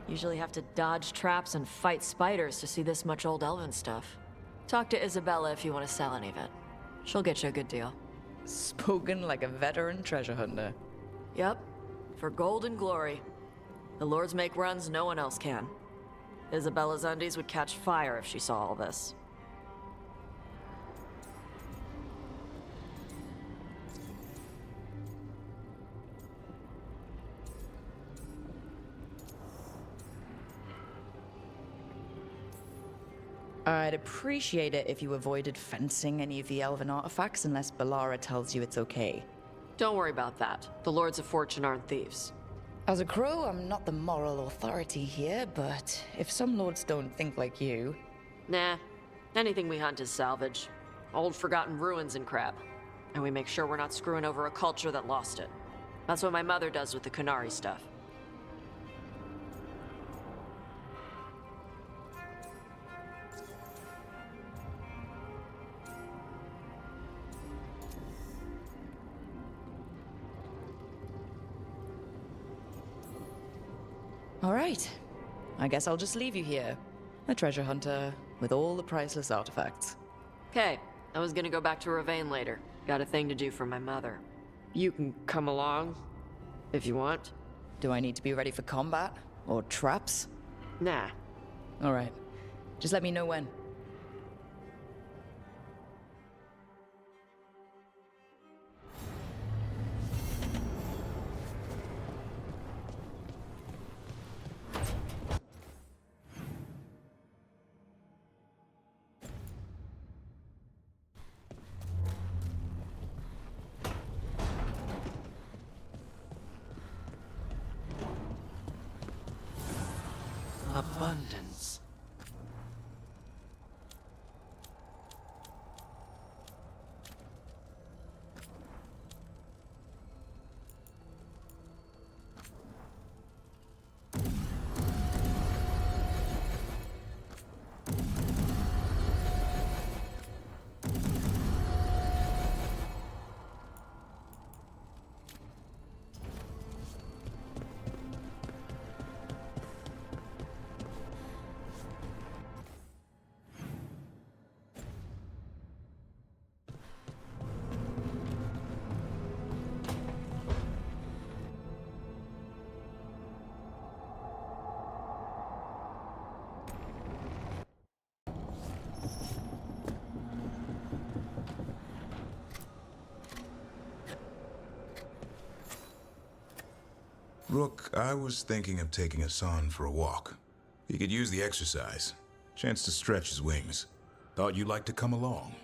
Usually have to dodge traps and fight spiders to see this much old elven stuff. Talk to Isabella if you want to sell any of it. She'll get you a good deal. Spoken like a veteran treasure hunter. Yep, for gold and glory. The lords make runs no one else can. Isabella's undies would catch fire if she saw all this. I'd appreciate it if you avoided fencing any of the elven artifacts unless Bellara tells you it's okay. Don't worry about that. The Lords of Fortune aren't thieves. As a crow, I'm not the moral authority here, but if some lords don't think like you... Nah. Anything we hunt is salvage. Old forgotten ruins and crap. And we make sure we're not screwing over a culture that lost it. That's what my mother does with the Kunari stuff. All right. I guess I'll just leave you here. A treasure hunter with all the priceless artifacts. Okay, I was gonna go back to Ravane later. Got a thing to do for my mother. You can come along, if you want. Do I need to be ready for combat? Or traps? Nah. All right. Just let me know when. Abundance. Rook, I was thinking of taking Hassan for a walk. He could use the exercise. Chance to stretch his wings. Thought you'd like to come along.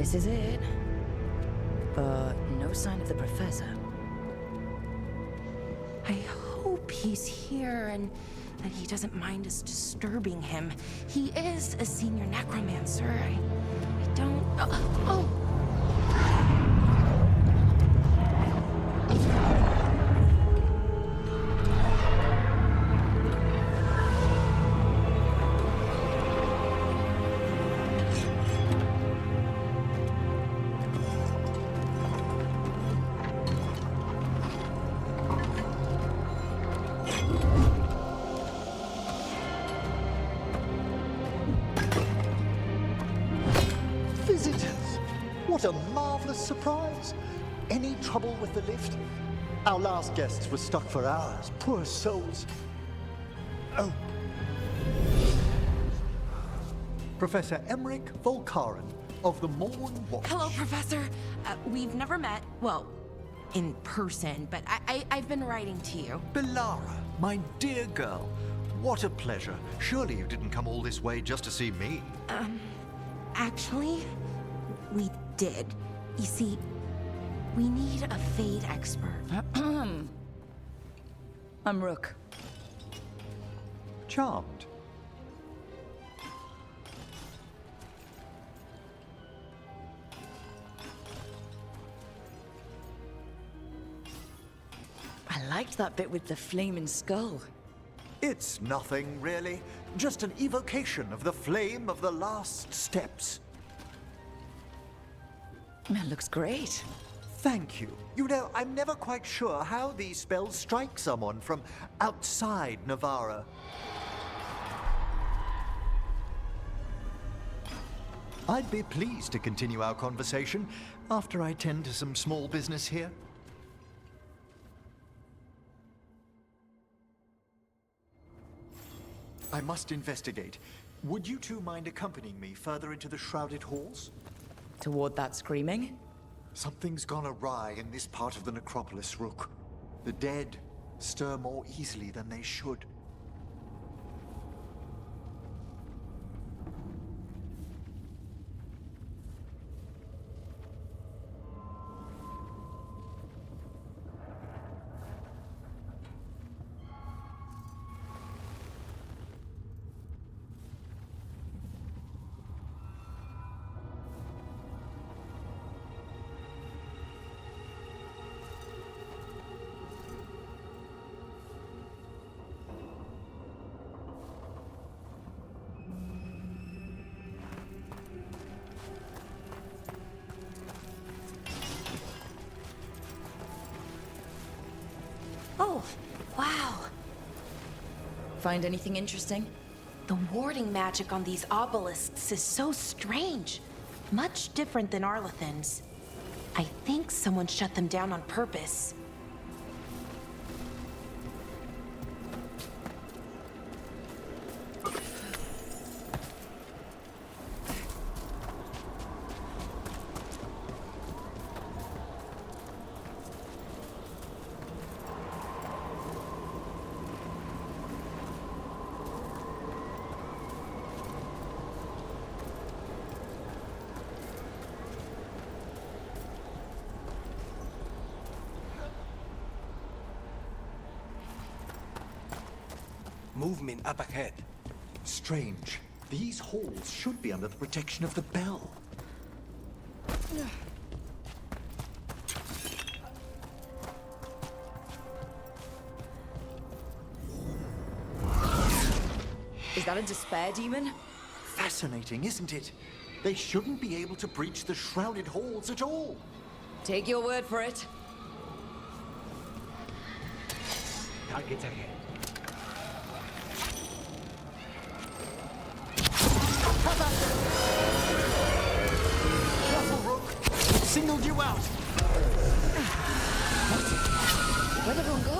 This is it. But no sign of the professor. I hope he's here and that he doesn't mind us disturbing him. He is a senior necromancer. I don't... Oh! Visitors! What a marvelous surprise! Any trouble with the lift? Our last guests were stuck for hours. Poor souls. Oh. Professor Emmerich Volkaren of the Morn Watch. Hello, Professor. We've never met. Well, in person, but I've been writing to you. Belara, my dear girl. What a pleasure. Surely you didn't come all this way just to see me. Actually, we did. You see, we need a Fade expert. I'm Rook. Charmed. I liked that bit with the flaming skull. It's nothing, really. Just an evocation of the flame of the last steps. That looks great. Thank you. You know, I'm never quite sure how these spells strike someone from outside Navarra. I'd be pleased to continue our conversation after I tend to some small business here. I must investigate. Would you two mind accompanying me further into the shrouded halls? Toward that screaming? Something's gone awry in this part of the necropolis, Rook. The dead stir more easily than they should. Oh, wow. Find anything interesting? The warding magic on these obelisks is so strange. Much different than Arlethan's. I think someone shut them down on purpose. Movement up ahead. Strange. These halls should be under the protection of the bell. Is that a despair demon? Fascinating, isn't it? They shouldn't be able to breach the shrouded halls at all. Take your word for it. Targets ahead. Careful, Rook! Singled you out! Where'd everyone go?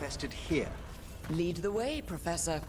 manifested here. Lead the way, Professor.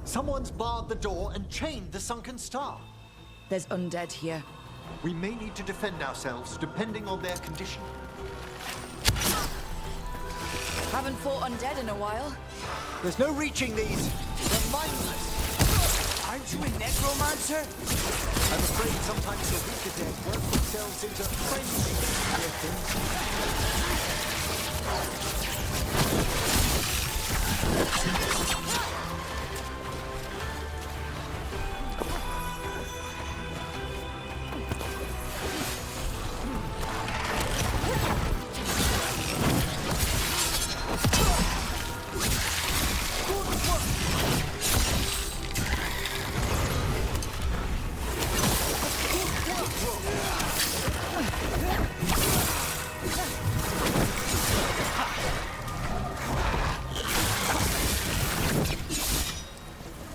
Someone's barred the door and chained the sunken star. There's undead here. We may need to defend ourselves depending on their condition. Haven't fought undead in a while. There's no reaching these. They're mindless. Aren't you a necromancer? I'm afraid sometimes the weaker dead work themselves into frenzy with things.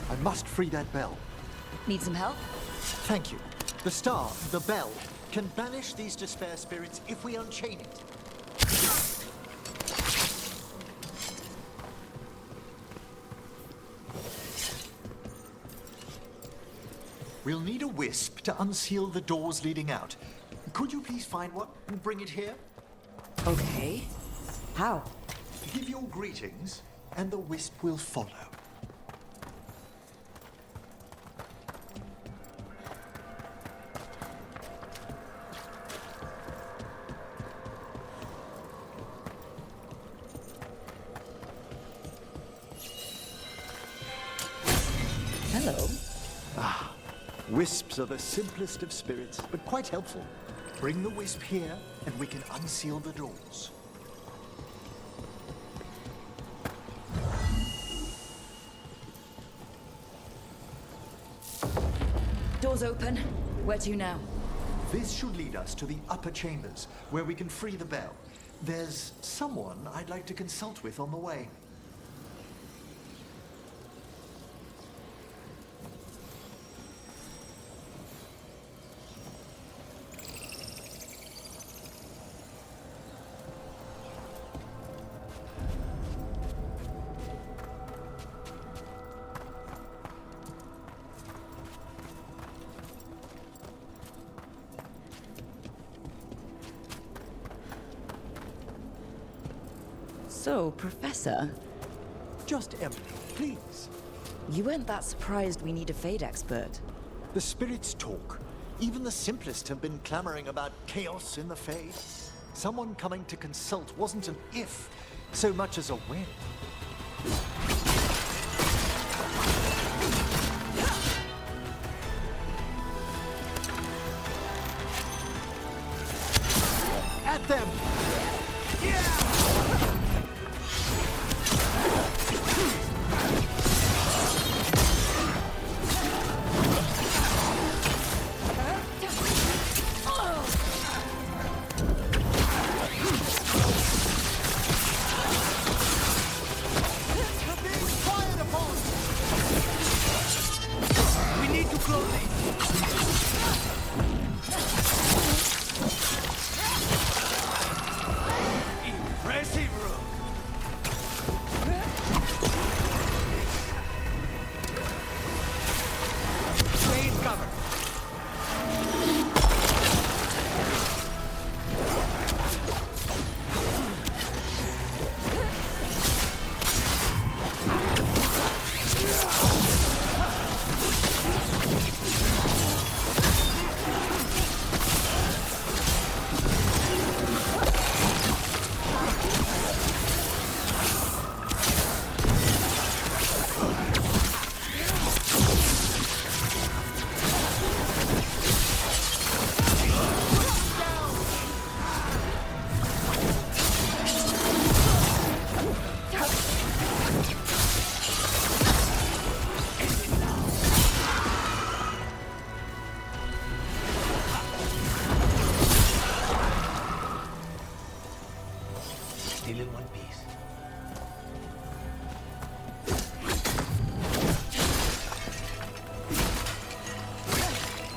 I must free that bell. Need some help? Thank you. The star, the bell, can banish these despair spirits if we unchain it. We'll need a wisp to unseal the doors leading out. Could you please find one and bring it here? Okay. How? Give your greetings, and the wisp will follow. Hello. Wisps are the simplest of spirits, but quite helpful. Bring the wisp here, and we can unseal the doors. Doors open. Where to now? This should lead us to the upper chambers, where we can free the bell. There's someone I'd like to consult with on the way. So, Professor, Just Emily, please. you weren't that surprised we need a Fade expert. The spirits talk. Even the simplest have been clamoring about chaos in the Fade. Someone coming to consult wasn't an if, so much as a when. At them! We need to close it.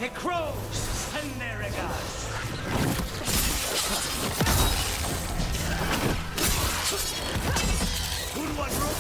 The crows send their regards. Good one, bro.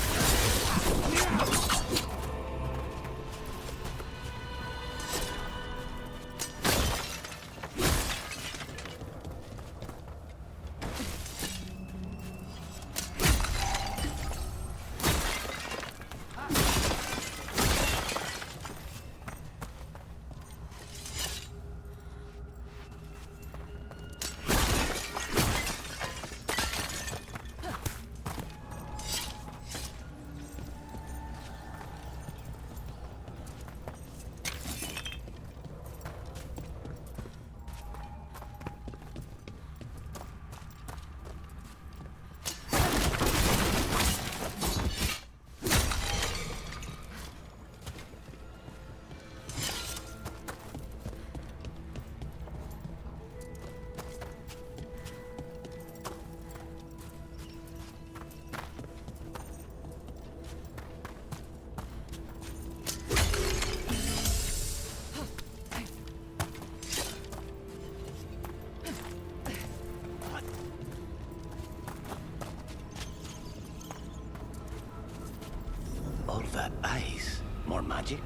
All that ice. More magic?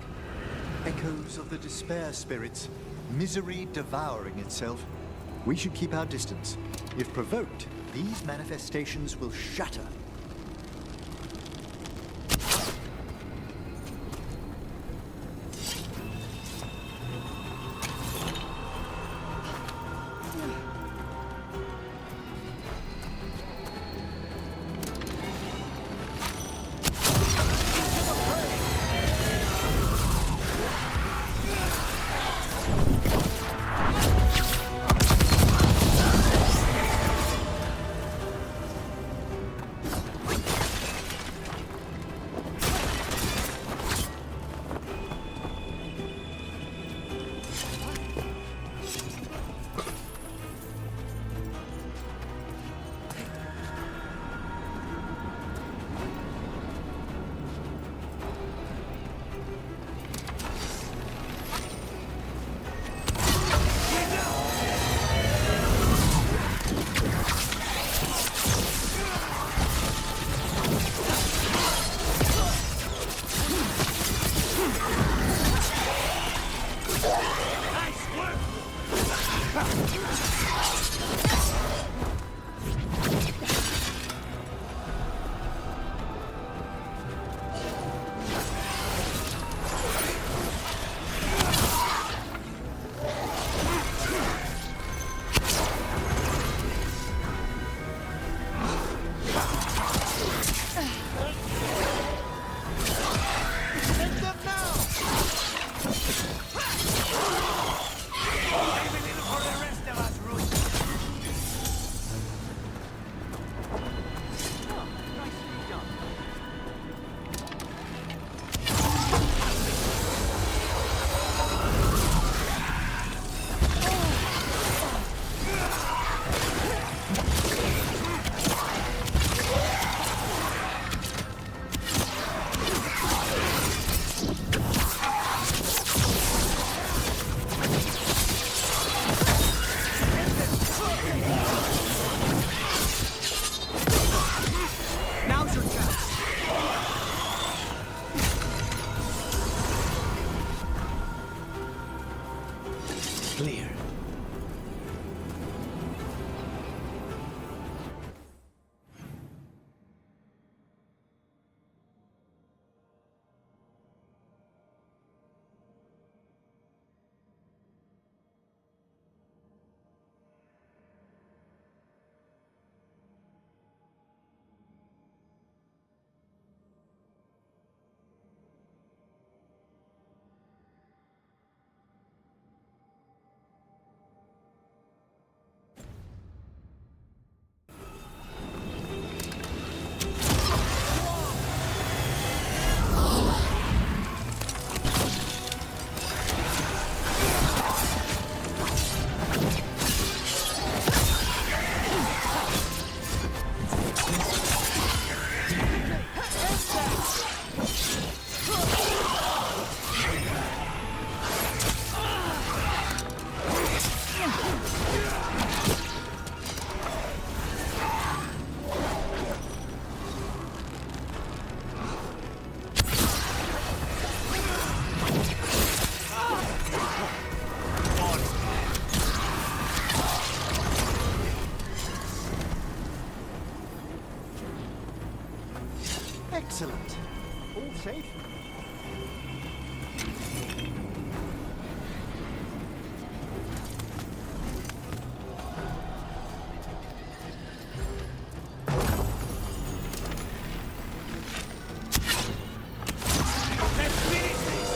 Echoes of the despair spirits, misery devouring itself. We should keep our distance. If provoked, these manifestations will shatter. Excellent. All safe? Let's finish this!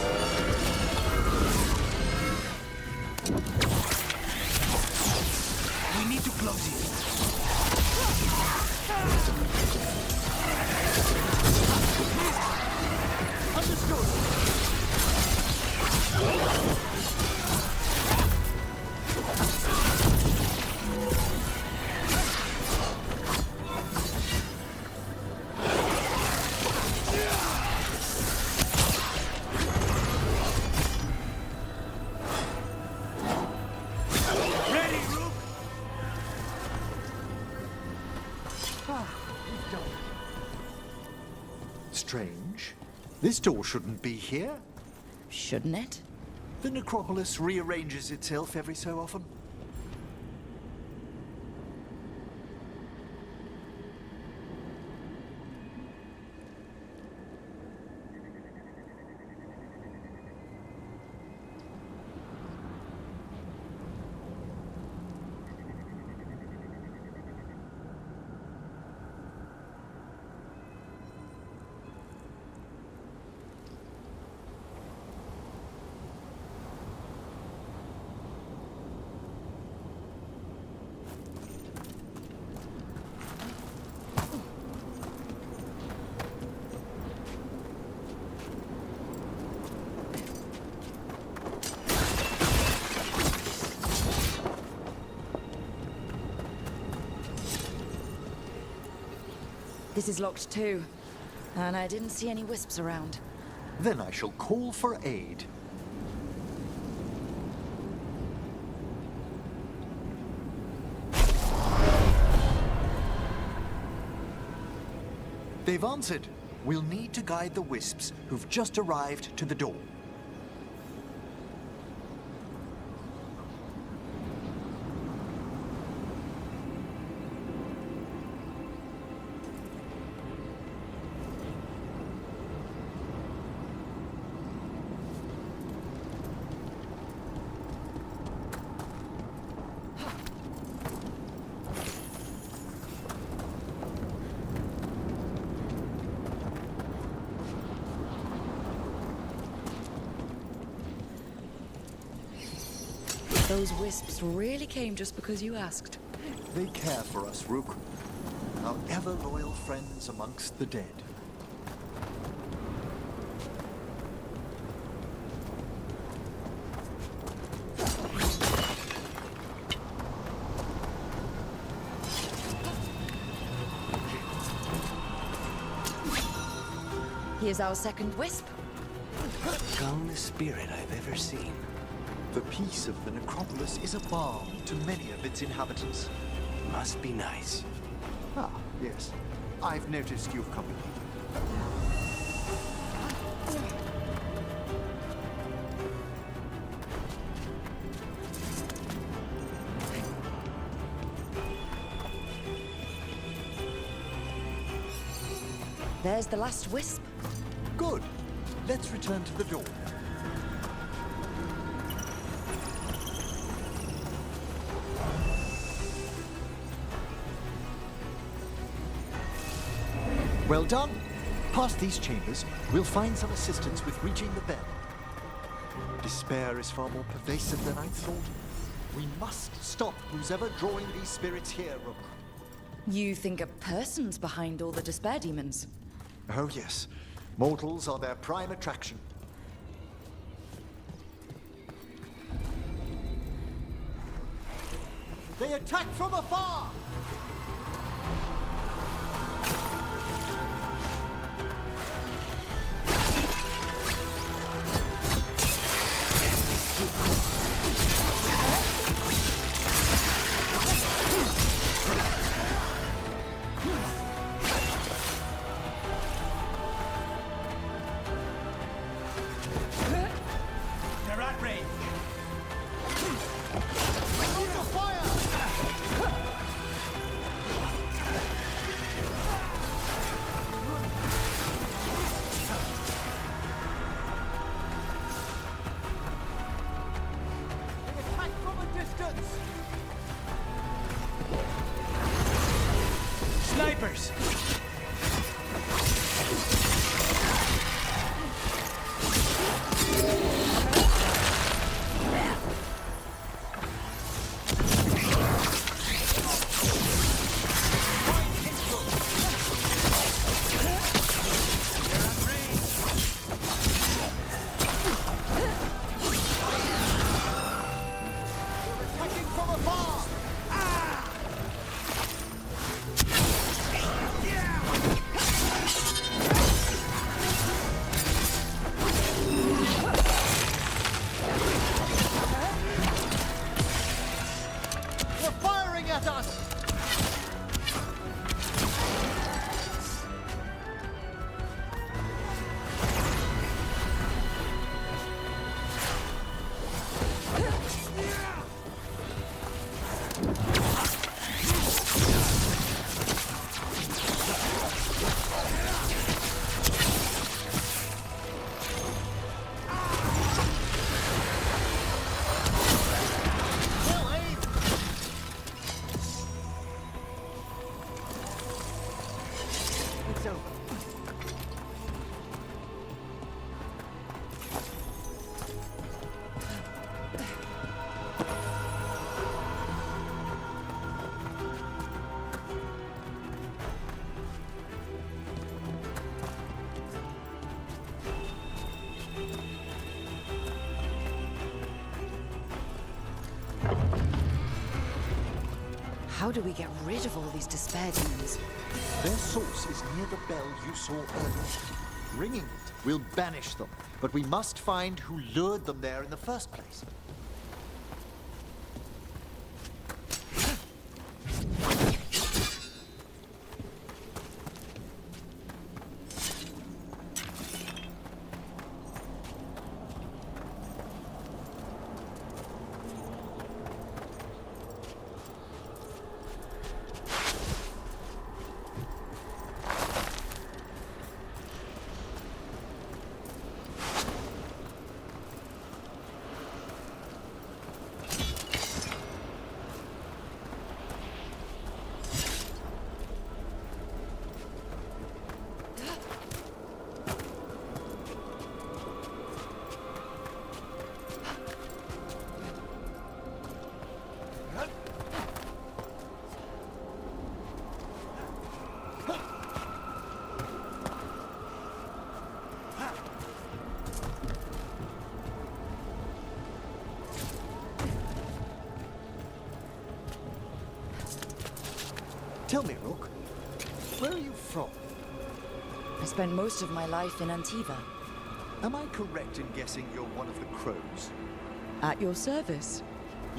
We need to close it. Ready, Rook? We've done it. Strange. This door shouldn't be here. Shouldn't it? The necropolis rearranges itself every so often. This is locked too. And I didn't see any wisps around. Then I shall call for aid. They've answered. We'll need to guide the wisps who've just arrived to the door. Those wisps really came just because you asked. They care for us, Rook. Our ever-loyal friends amongst the dead. Here's our second wisp. Calmest spirit I've ever seen. The peace of the necropolis is a balm to many of its inhabitants. Must be nice. Ah, yes. I've noticed you've come. There's the last wisp. Good. Let's return to the door. Well done. Past these chambers, we'll find some assistance with reaching the bell. Despair is far more pervasive than I thought. We must stop who's ever drawing these spirits here, Rook. You think a person's behind all the despair demons? Oh yes. Mortals are their prime attraction. They attack from afar! They're at range. Under fire! at us! It's over. How do we get rid of all these despair demons? Their source is near the bell you saw earlier. Ringing it will banish them, but we must find who lured them there in the first place. Tell me, Rook, where are you from? I spent most of my life in Antiva. Am I correct in guessing you're one of the crows? At your service.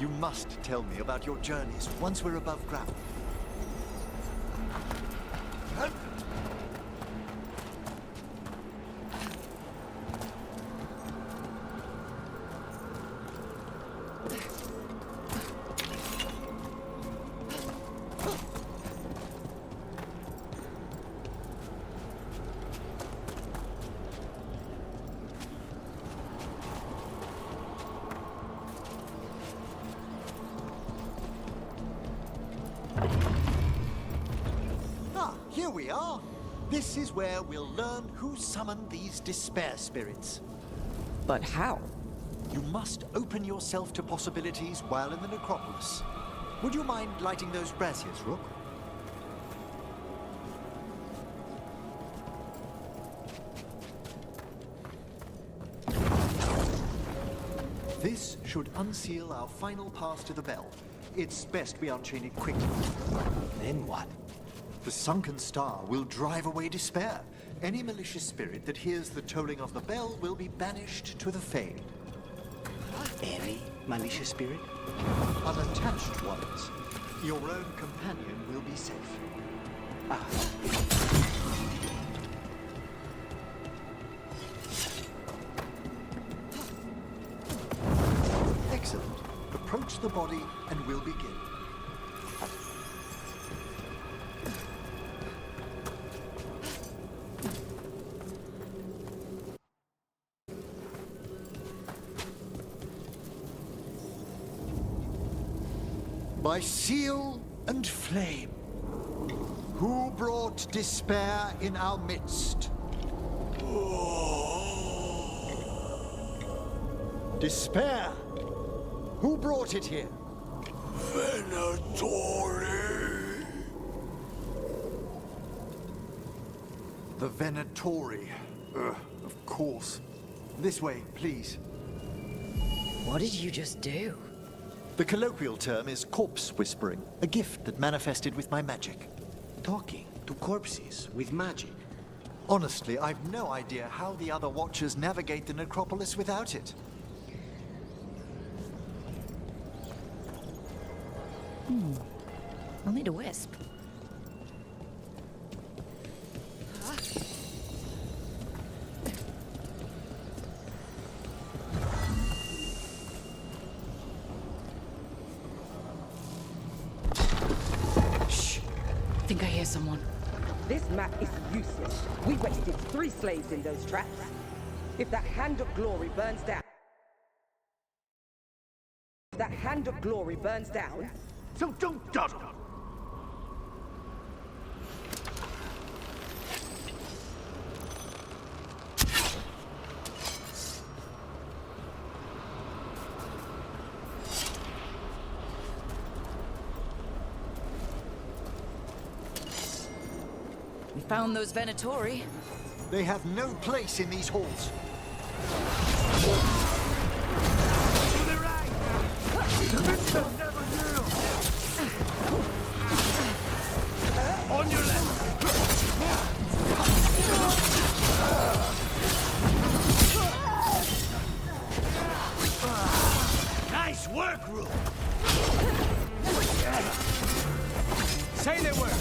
You must tell me about your journeys once we're above ground. Here we are. This is where we'll learn who summoned these despair spirits. But how? You must open yourself to possibilities while in the necropolis. Would you mind lighting those braziers, Rook? This should unseal our final path to the bell. It's best we unchain it quickly. Then what? The sunken star will drive away despair. Any malicious spirit that hears the tolling of the bell will be banished to the Fade. Any malicious spirit? Unattached ones. Your own companion will be safe. Excellent. Approach the body and we'll begin. By seal and flame, who brought despair in our midst? Despair! Who brought it here? Venatori. The Venatori. Of course. This way, please. What did you just do? The colloquial term is corpse whispering, a gift that manifested with my magic. Talking to corpses with magic. Honestly, I've no idea how the other Watchers navigate the necropolis without it. I'll need a wisp. Shh! I think I hear someone. This map is useless. We wasted 3 slaves in those traps. If that Hand of Glory burns down... So don't dawdle! We found those Venatori. They have no place in these halls. To the right! The Vista never knew! On your left! Nice work, Rule! Say they work!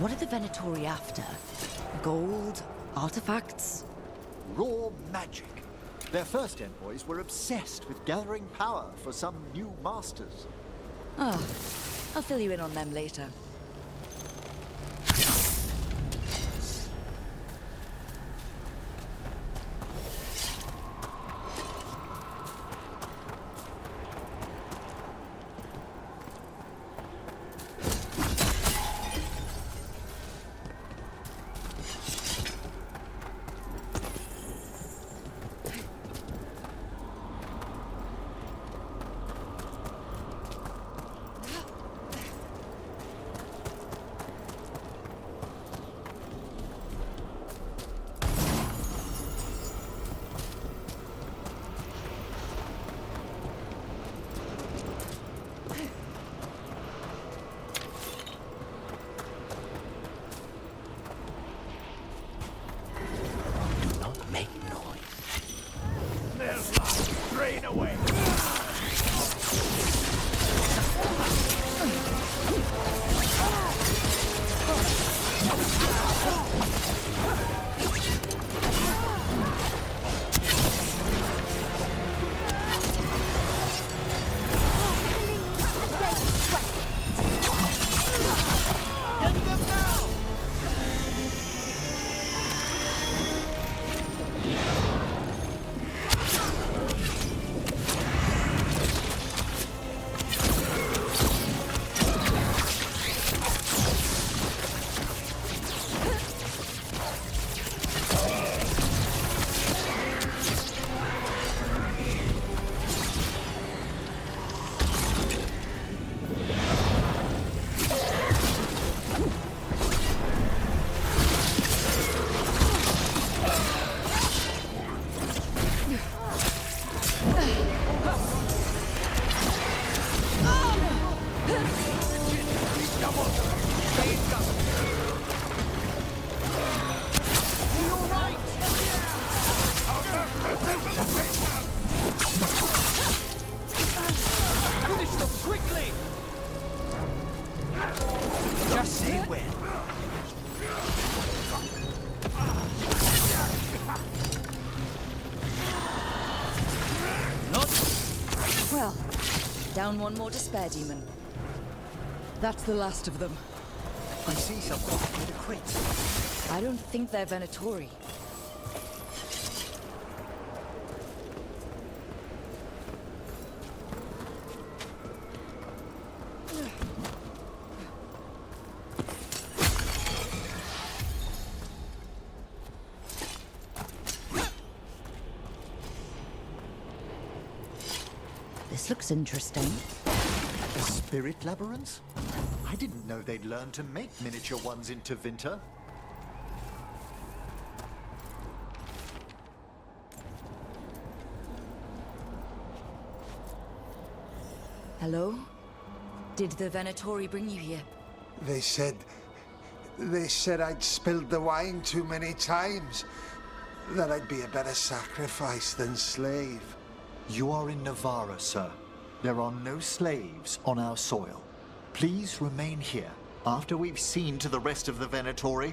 What are the Venatori after? Gold? Artifacts? Raw magic. Their first envoys were obsessed with gathering power for some new masters. Oh, I'll fill you in on them later. say when. Well, down one more despair demon. That's the last of them. I see someone with a crate. I don't think they're Venatori. This looks interesting. A spirit labyrinth? I didn't know they'd learn to make miniature ones in Tevinter. Hello? Did the Venatori bring you here? They said I'd spilled the wine too many times. That I'd be a better sacrifice than slave. You are in Navarra, sir. There are no slaves on our soil. Please remain here. After we've seen to the rest of the Venatori,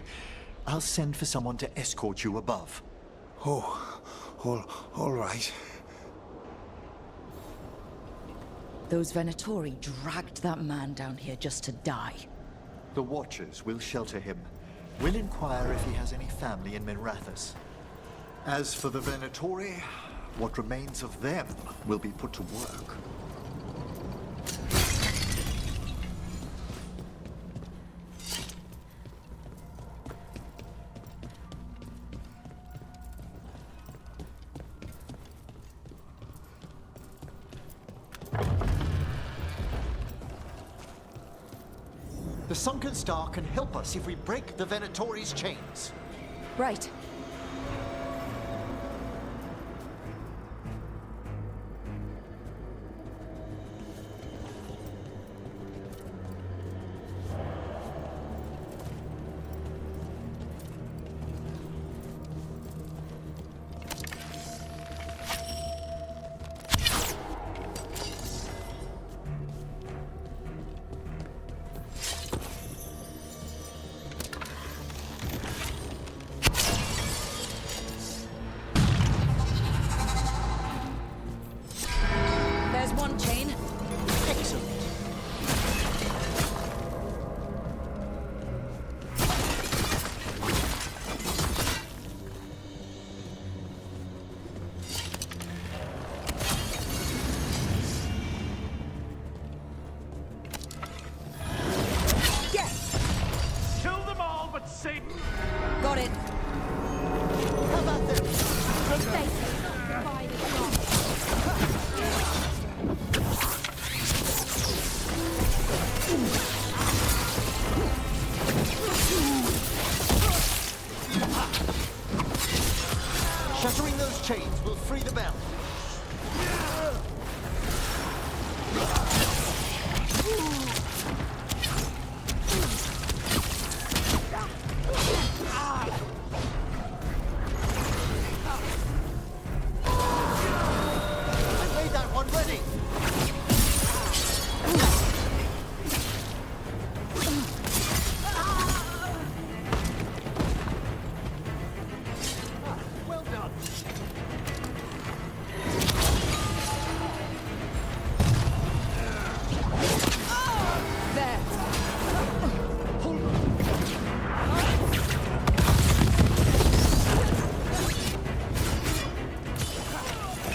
I'll send for someone to escort you above. Oh, all right. Those Venatori dragged that man down here just to die. The Watchers will shelter him. We'll inquire if he has any family in Minrathous. As for the Venatori, what remains of them will be put to work. The Sunken Star can help us if we break the Venatori's chains. Right. There's one chain. Excellent. Kill them all but Satan! Got it. How about them? Shattering those chains will free the bell. I made that one ready. Well done. There.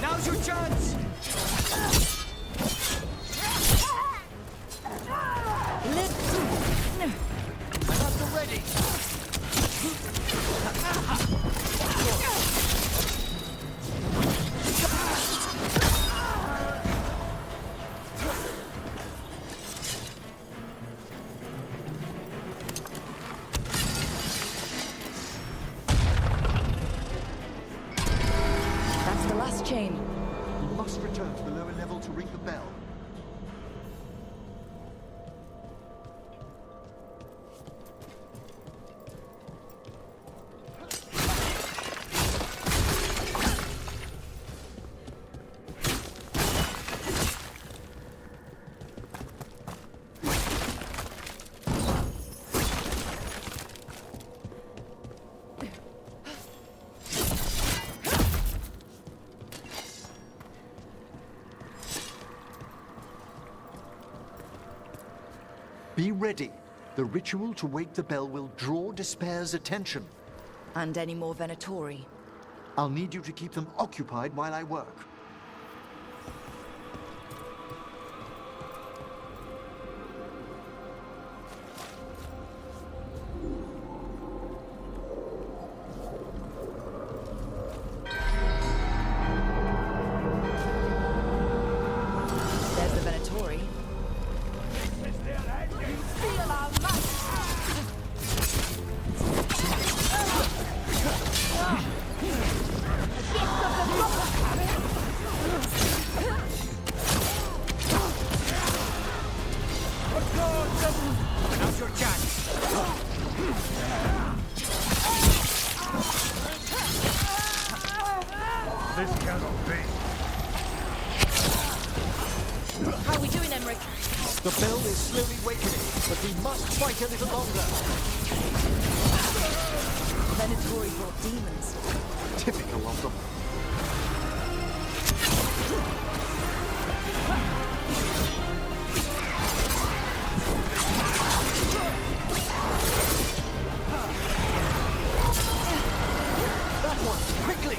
Now's your chance. I got them ready. That's the last chain. We must return to the lower level to ring the bell. Be ready. The ritual to wake the bell will draw Despair's attention. And any more Venatori? I'll need you to keep them occupied while I work. There's the Venatori. Now's your chance. This cannot be. How are we doing, Emmerich? The bell is slowly wakening, but we must fight a little longer. Venatori brought demons. Typical of them. That one, quickly!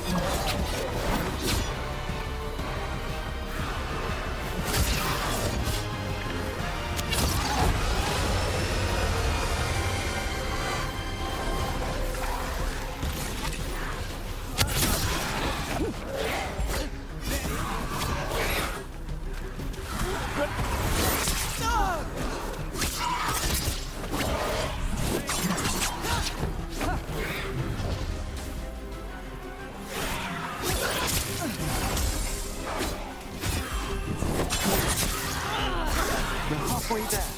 We're halfway there.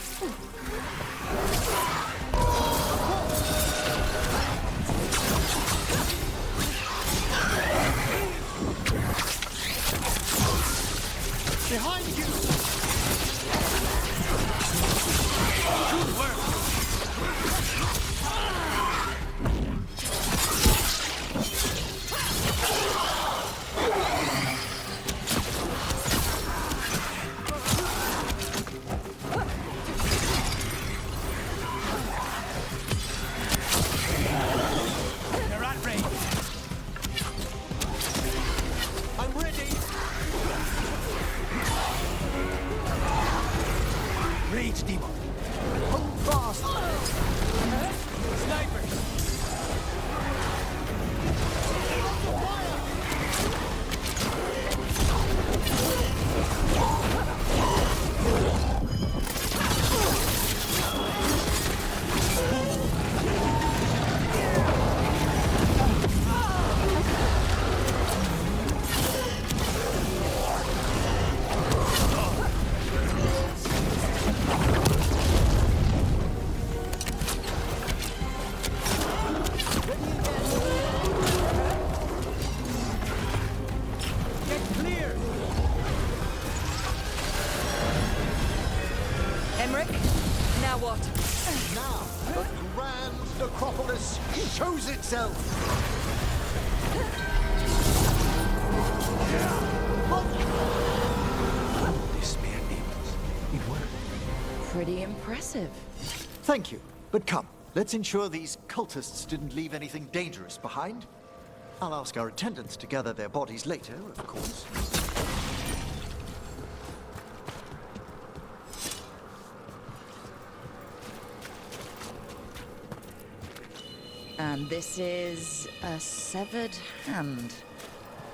Behind you! Good work! They're at range. I'm ready! Rage demon. Hold fast! Snipers. Get clear. Emmerich, now what? Now, the grand necropolis shows itself! Despair demons. It worked. Pretty impressive. Thank you, but come, let's ensure these cultists didn't leave anything dangerous behind. I'll ask our attendants to gather their bodies later, of course. And this is a severed hand.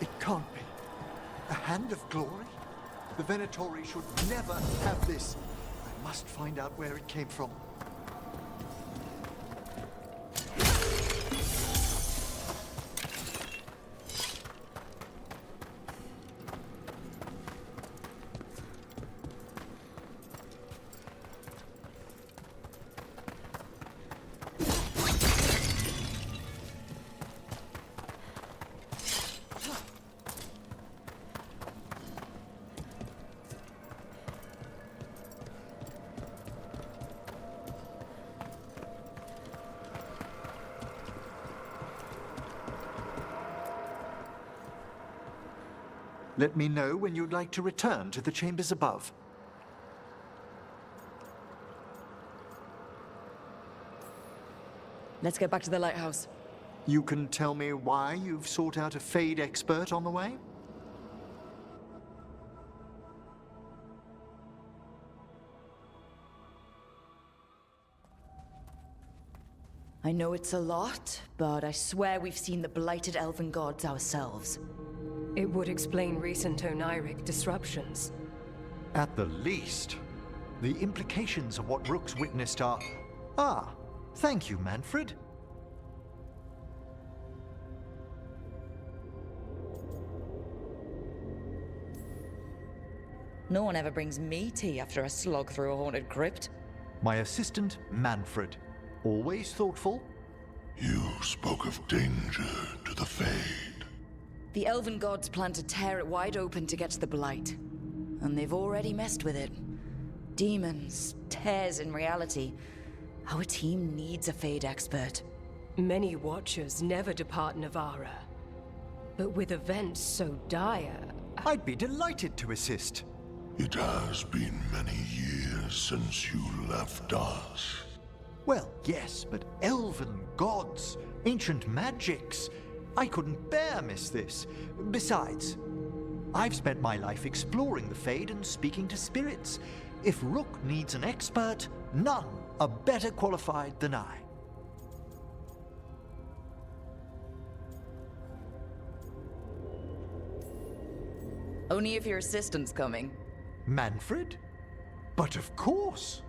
It can't be. A hand of glory? The Venatori should never have this. I must find out where it came from. Let me know when you'd like to return to the chambers above. Let's get back to the lighthouse. You can tell me why you've sought out a Fade expert on the way? I know it's a lot, but I swear we've seen the blighted elven gods ourselves. It would explain recent oniric disruptions. At the least. The implications of what Rook's witnessed are... Ah, thank you, Manfred. No one ever brings me tea after a slog through a haunted crypt. My assistant, Manfred. Always thoughtful. You spoke of danger to the Fade. The elven gods plan to tear it wide open to get to the blight. And they've already messed with it. Demons, tears in reality. Our team needs a Fade expert. Many Watchers never depart Navarra. But with events so dire... I'd be delighted to assist. It has been many years since you left us. Well, yes, but elven gods, ancient magics. I couldn't bear miss this. Besides, I've spent my life exploring the Fade and speaking to spirits. If Rook needs an expert, none are better qualified than I. Only if your assistant's coming. Manfred? But of course!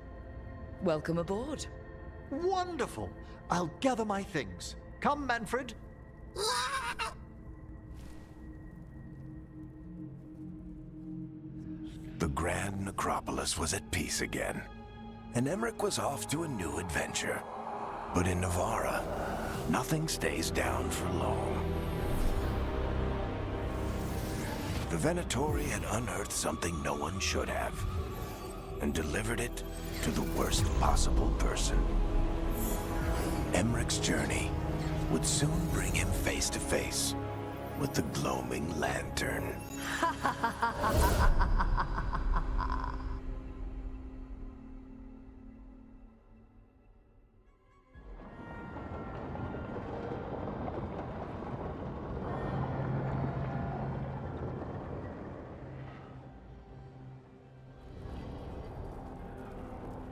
Welcome aboard. Wonderful! I'll gather my things. Come, Manfred. The Grand Necropolis was at peace again, and Emmerich was off to a new adventure. But in Navarra, nothing stays down for long. The Venatori had unearthed something no one should have, and delivered it to the worst possible person. Emmerich's journey would soon bring him face to face with the gloaming lantern.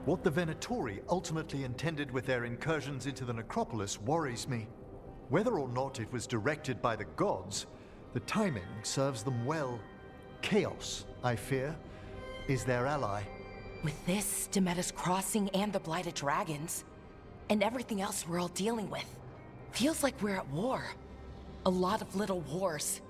What the Venatori ultimately intended with their incursions into the necropolis worries me. Whether or not it was directed by the gods, the timing serves them well. Chaos, I fear, is their ally. With this, Demeter's Crossing and the Blighted Dragons, and everything else we're all dealing with, feels like we're at war. A lot of little wars.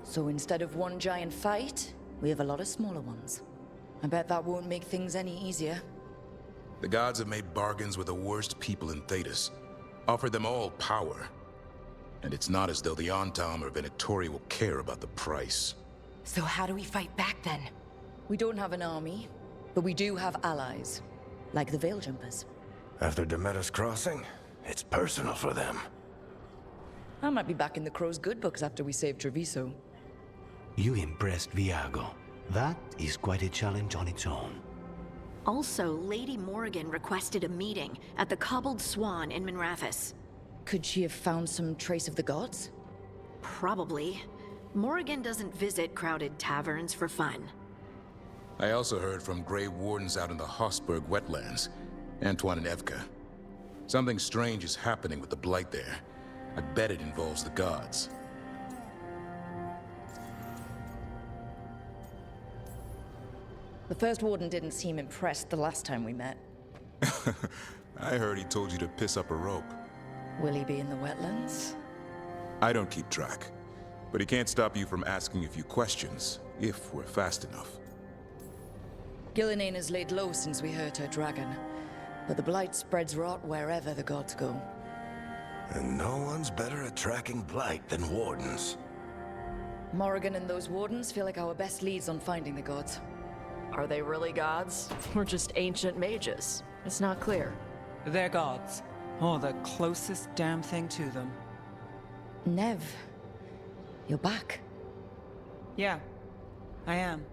So instead of one giant fight, we have a lot of smaller ones. I bet that won't make things any easier. The gods have made bargains with the worst people in Thedas, offered them all power. And it's not as though the Antam or Venatori will care about the price. So how do we fight back then? We don't have an army, but we do have allies, like the Veil Jumpers. After Demeter's Crossing, it's personal for them. I might be back in the Crow's good books after we save Treviso. You impressed Viago. That is quite a challenge on its own. Also, Lady Morrigan requested a meeting at the Cobbled Swan in Minrathous. Could she have found some trace of the gods? Probably. Morrigan doesn't visit crowded taverns for fun. I also heard from Grey Wardens out in the Hossberg wetlands, Antoine and Evka. Something strange is happening with the Blight there. I bet it involves the gods. The first warden didn't seem impressed the last time we met. I heard he told you to piss up a rope. Will he be in the wetlands? I don't keep track, but he can't stop you from asking a few questions, if we're fast enough. Gillinane has laid low since we hurt her dragon, but the Blight spreads rot wherever the gods go. And no one's better at tracking Blight than Wardens. Morrigan and those wardens feel like our best leads on finding the gods. Are they really gods? Or just ancient mages? It's not clear. They're gods. Or the closest damn thing to them. Nev, you're back. Yeah. I am.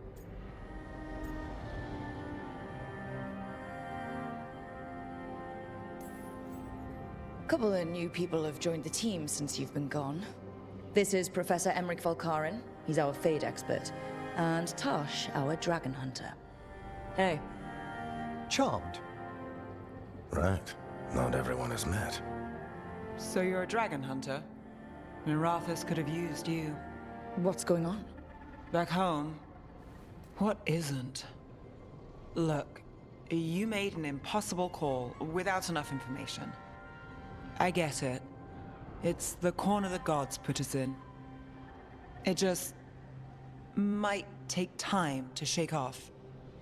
A couple of new people have joined the team since you've been gone. This is Professor Emmerich Volkaren. He's our Fade expert. And Tosh, our Dragon Hunter. Hey. Charmed. Right. Not everyone has met. So you're a dragon hunter? Mirathus could have used you. What's going on? Back home, what isn't? Look, you made an impossible call without enough information. I get it. It's the corner the gods put us in. It just might take time to shake off.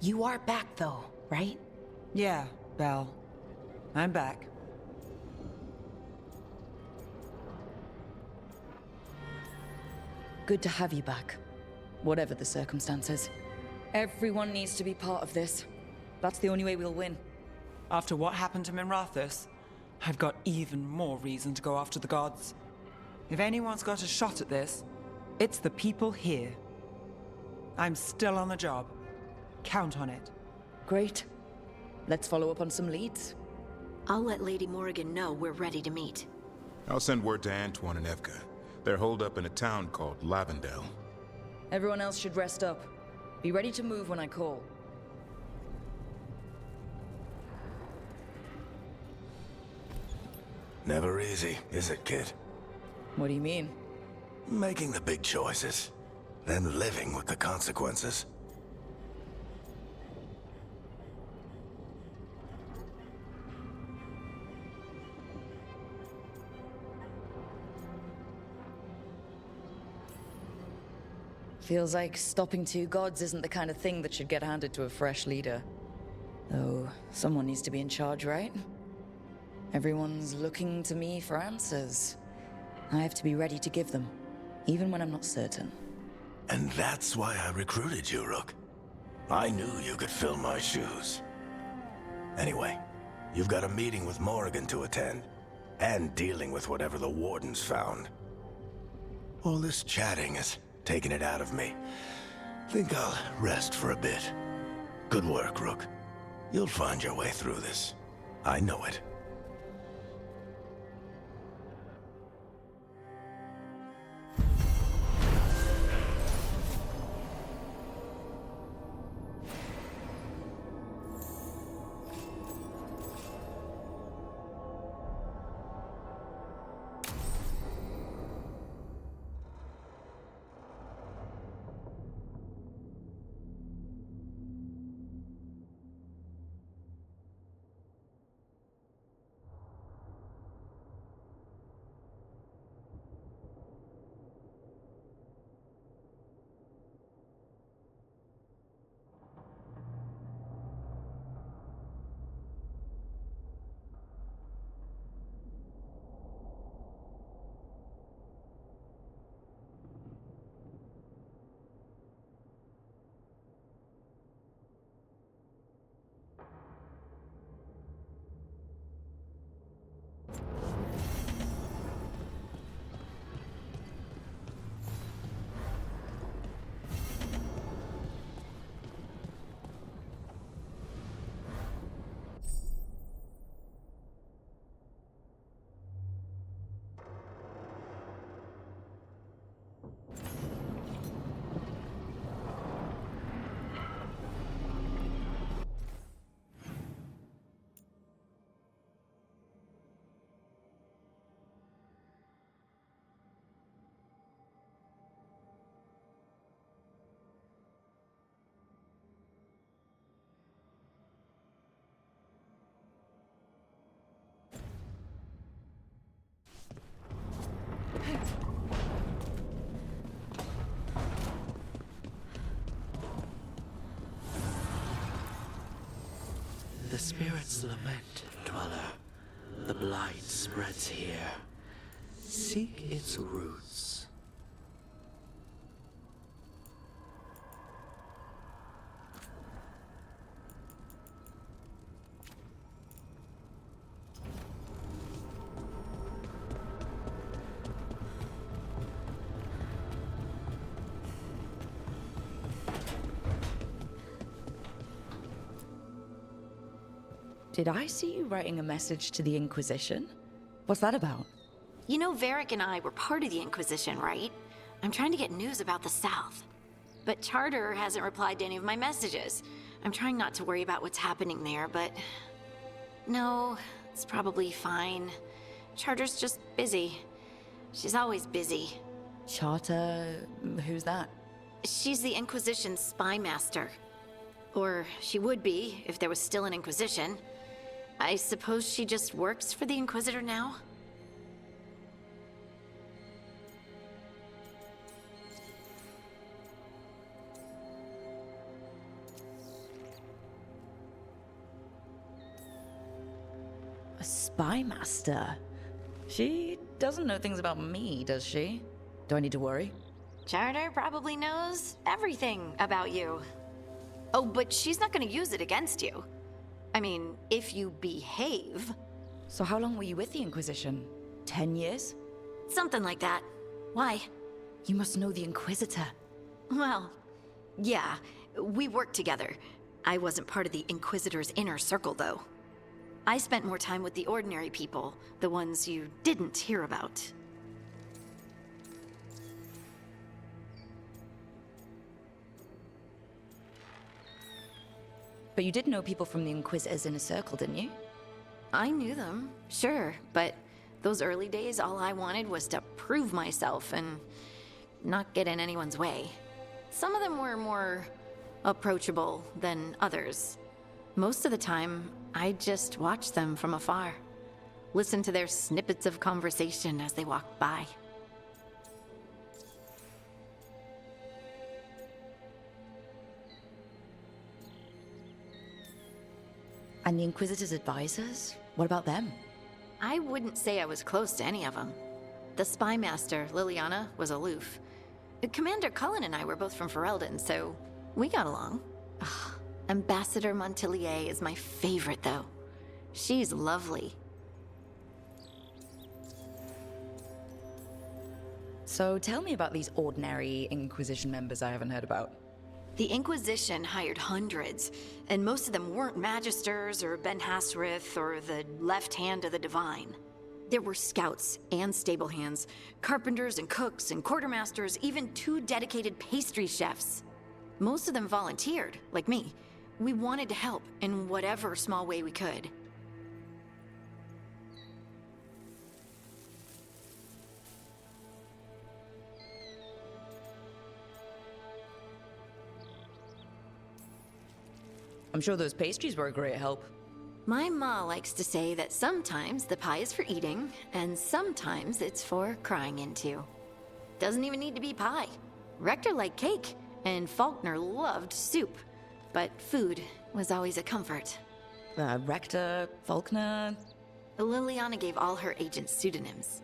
You are back, though, right? Yeah, Belle. I'm back. Good to have you back. Whatever the circumstances. Everyone needs to be part of this. That's the only way we'll win. After what happened to Mirathus, I've got even more reason to go after the gods. If anyone's got a shot at this, it's the people here. I'm still on the job. Count on it. Great. Let's follow up on some leads. I'll let Lady Morrigan know we're ready to meet. I'll send word to Antoine and Evka. They're holed up in a town called Lavendel. Everyone else should rest up. Be ready to move when I call. Never easy, is it, kid? What do you mean? Making the big choices, then living with the consequences. Feels like stopping two gods isn't the kind of thing that should get handed to a fresh leader. Though, someone needs to be in charge, right? Everyone's looking to me for answers. I have to be ready to give them, even when I'm not certain. And that's why I recruited you, Rook. I knew you could fill my shoes. Anyway, you've got a meeting with Morrigan to attend, and dealing with whatever the Wardens found. All this chatting is taking it out of me. Think I'll rest for a bit. Good work, Rook. You'll find your way through this. I know it. The spirits lament, Dweller. The blight spreads here. Seek its roots. Did I see you writing a message to the Inquisition? What's that about? You know Varric and I were part of the Inquisition, right? I'm trying to get news about the South. But Charter hasn't replied to any of my messages. I'm trying not to worry about what's happening there, but... No, it's probably fine. Charter's just busy. She's always busy. Charter... who's that? She's the Inquisition's spy master. Or she would be, if there was still an Inquisition. I suppose she just works for the Inquisitor now? A spy master? She doesn't know things about me, does she? Do I need to worry? Charter probably knows everything about you. Oh, but she's not gonna use it against you. I mean, if you behave. So how long were you with the Inquisition? 10 years? Something like that. Why? You must know the Inquisitor. Well, yeah, we worked together. I wasn't part of the Inquisitor's inner circle, though. I spent more time with the ordinary people, the ones you didn't hear about. But you did know people from the Inquisitor's inner circle, didn't you? I knew them, sure, but those early days, all I wanted was to prove myself and not get in anyone's way. Some of them were more approachable than others. Most of the time, I just watched them from afar. Listened to their snippets of conversation as they walked by. And the Inquisitor's advisors? What about them? I wouldn't say I was close to any of them. The spy master, Liliana, was aloof. Commander Cullen and I were both from Ferelden, so we got along. Ugh, Ambassador Montilier is my favorite, though. She's lovely. So tell me about these ordinary Inquisition members I haven't heard about. The Inquisition hired hundreds, and most of them weren't Magisters or Ben Hasrith or the left hand of the Divine. There were scouts and stable hands, carpenters and cooks and quartermasters, even 2 dedicated pastry chefs. Most of them volunteered, like me. We wanted to help in whatever small way we could. I'm sure those pastries were a great help. My ma likes to say that sometimes the pie is for eating, and sometimes it's for crying into. Doesn't even need to be pie. Rector liked cake, and Faulkner loved soup. But food was always a comfort. Rector, Faulkner... Liliana gave all her agents pseudonyms.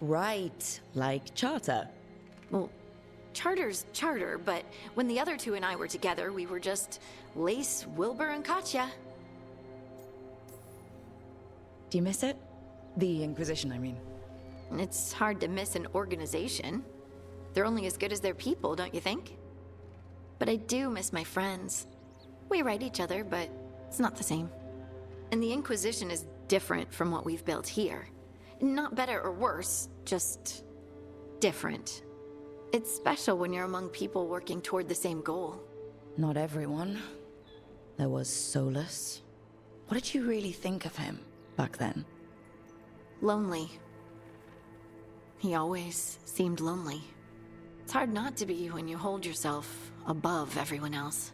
Right, like Charter. Well, Charter's Charter, but when the other 2 and I were together, we were just Lace, Wilbur, and Katya. Do you miss it? The Inquisition, I mean. It's hard to miss an organization. They're only as good as their people, don't you think? But I do miss my friends. We write each other, but it's not the same. And the Inquisition is different from what we've built here. Not better or worse, just different. It's special when you're among people working toward the same goal. Not everyone. There was Solus. What did you really think of him back then? Lonely. He always seemed lonely. It's hard not to be when you hold yourself above everyone else.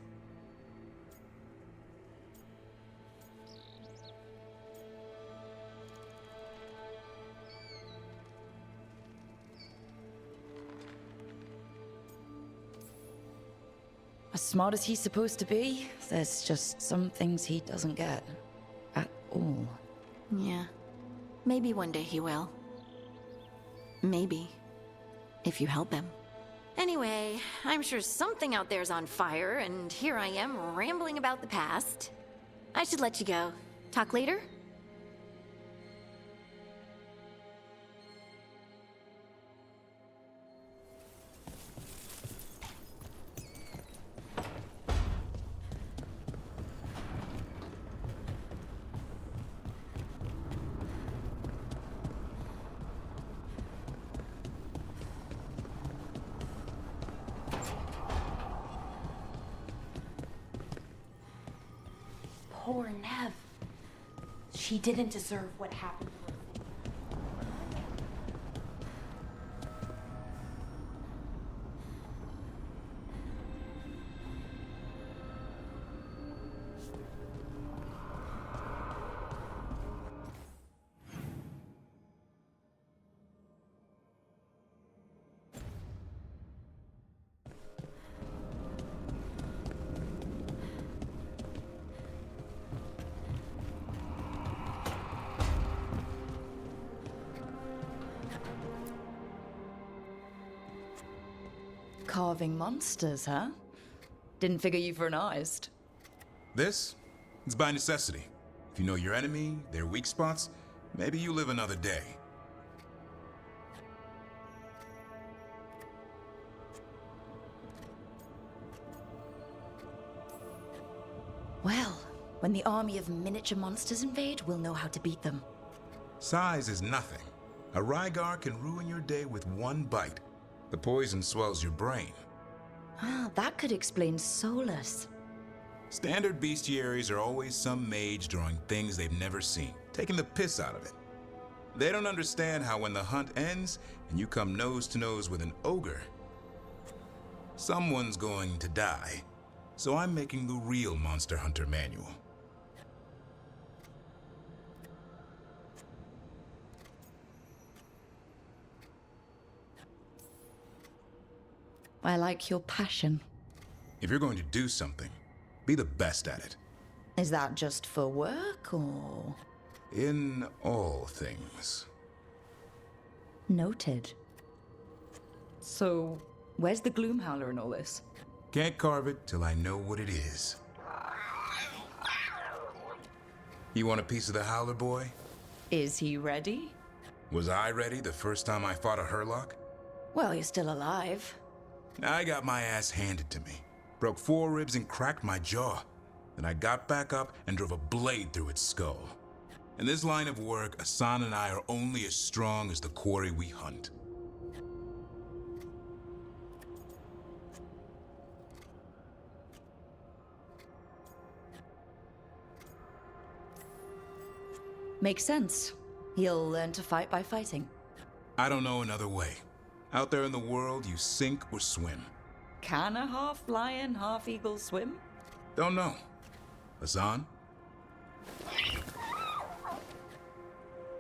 As smart as he's supposed to be, there's just some things he doesn't get. At all. Yeah. Maybe one day he will. Maybe. If you help him. Anyway, I'm sure something out there's on fire, and here I am rambling about the past. I should let you go. Talk later? Poor Nev. She didn't deserve what happened to her. Carving monsters, huh? Didn't figure you for an artist. This? It's by necessity. If you know your enemy, their weak spots, maybe you live another day. Well, when the army of miniature monsters invade, we'll know how to beat them. Size is nothing. A Rygar can ruin your day with one bite. The poison swells your brain. Ah, that could explain Solus. Standard bestiaries are always some mage drawing things they've never seen, taking the piss out of it. They don't understand how when the hunt ends and you come nose to nose with an ogre, someone's going to die. So I'm making the real Monster Hunter manual. I like your passion. If you're going to do something, be the best at it. Is that just for work, or...? In all things. Noted. So, where's the Gloomhowler in all this? Can't carve it till I know what it is. You want a piece of the Howler boy? Is he ready? Was I ready the first time I fought a Hurlock? Well, you're still alive. I got my ass handed to me. Broke 4 ribs and cracked my jaw. Then I got back up and drove a blade through its skull. In this line of work, Asan and I are only as strong as the quarry we hunt. Makes sense. He'll learn to fight by fighting. I don't know another way. Out there in the world, you sink or swim. Can a half-lion, half-eagle swim? Don't know. Asan?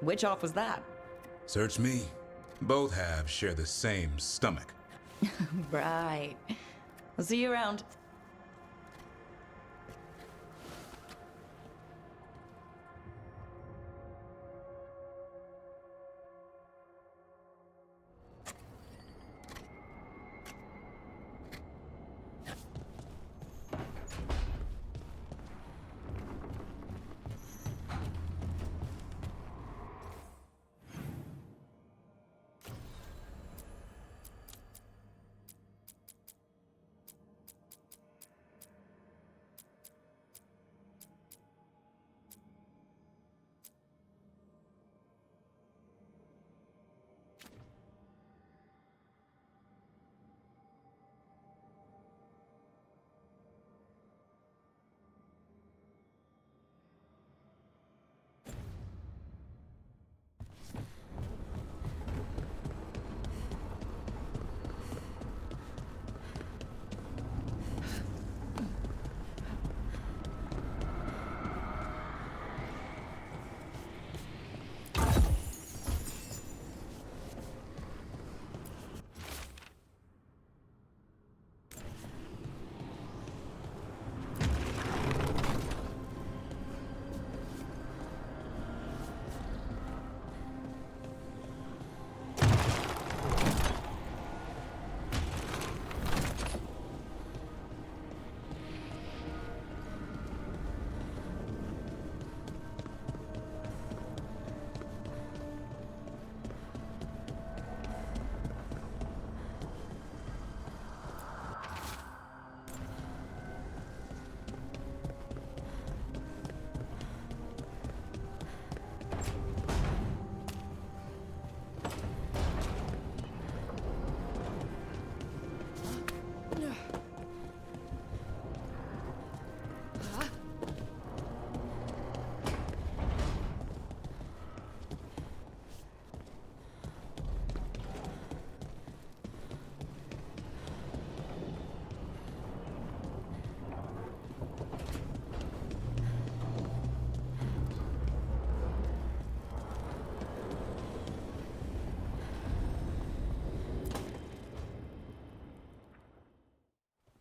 Which half was that? Search me. Both halves share the same stomach. Right. I'll see you around.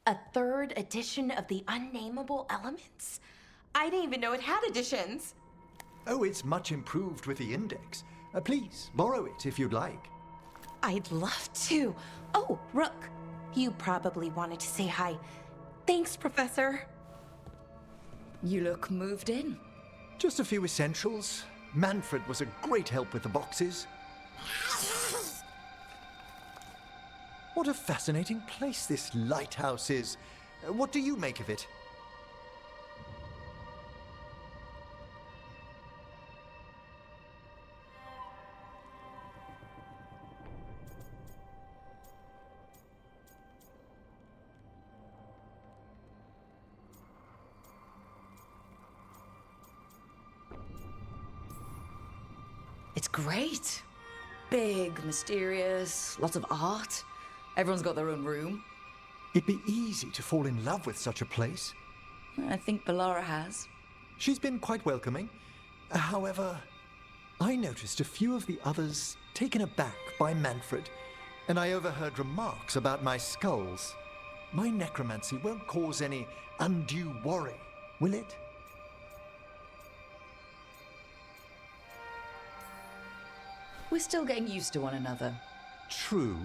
A third edition of the Unnameable Elements? I didn't even know it had editions. Oh, it's much improved with the index. Please, borrow it if you'd like. I'd love to. Oh, Rook, you probably wanted to say hi. Thanks, Professor. You look moved in. Just a few essentials. Manfred was a great help with the boxes. What a fascinating place this lighthouse is. What do you make of it? It's great. Big, mysterious, lots of art. Everyone's got their own room. It'd be easy to fall in love with such a place. I think Bellara has. She's been quite welcoming. However, I noticed a few of the others taken aback by Manfred, and I overheard remarks about my skulls. My necromancy won't cause any undue worry, will it? We're still getting used to one another. True.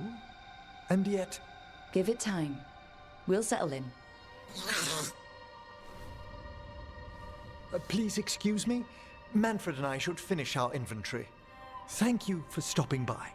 And yet... Give it time. We'll settle in. Please excuse me. Manfred and I should finish our inventory. Thank you for stopping by.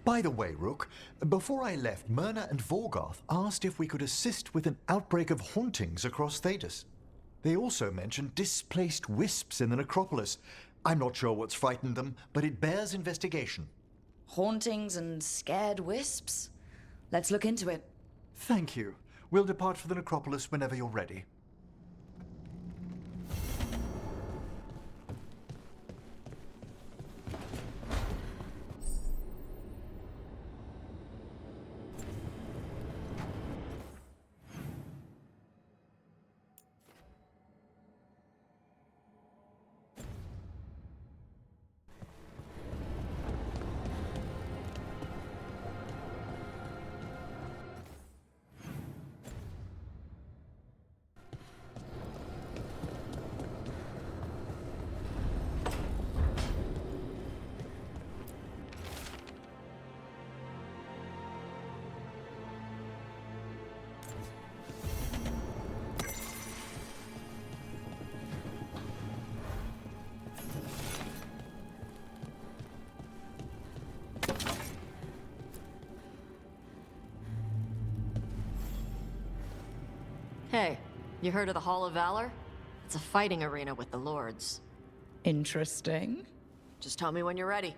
By the way, Rook, before I left, Myrna and Veilguard asked if we could assist with an outbreak of hauntings across Thedas. They also mentioned displaced wisps in the necropolis. I'm not sure what's frightened them, but it bears investigation. Hauntings and scared wisps? Let's look into it. Thank you. We'll depart for the necropolis whenever you're ready. Hey, you heard of the Hall of Valor? It's a fighting arena with the lords. Interesting. Just tell me when you're ready.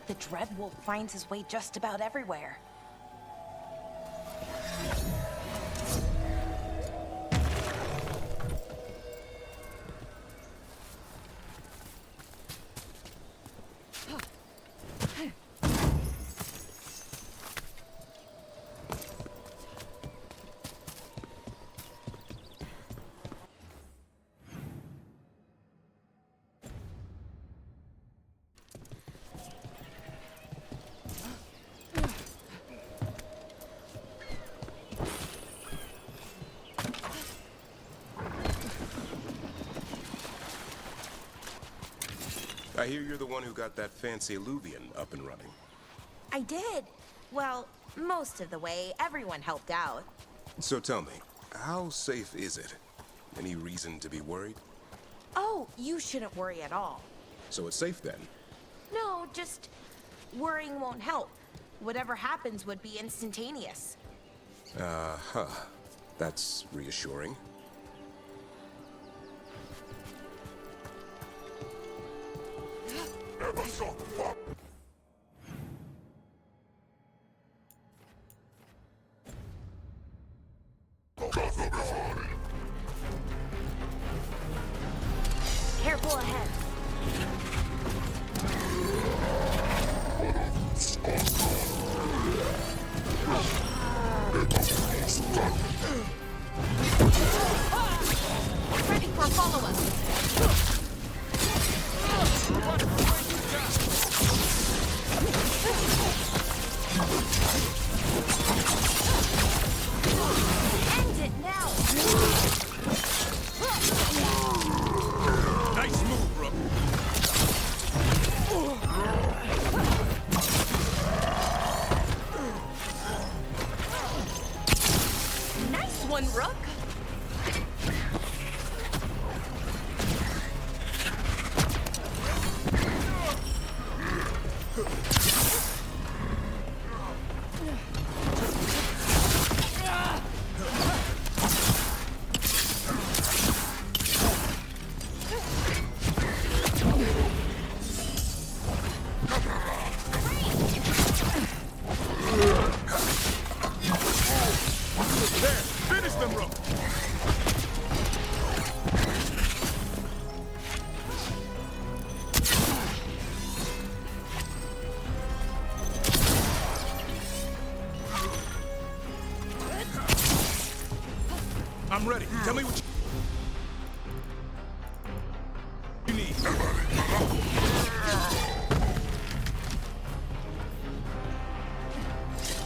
the Dreadwolf finds his way just about everywhere. I hear you're the one who got that fancy Illuvian up and running. I did. Well, most of the way. Everyone helped out. So tell me, how safe is it? Any reason to be worried? Oh, you shouldn't worry at all. So it's safe then? No, just worrying won't help. Whatever happens would be instantaneous. Uh-huh. That's reassuring. Careful ahead. Ready for a follow-up. End it now. Nice move, Brooke. Nice one, Rook. I'm ready. Tell me what you need.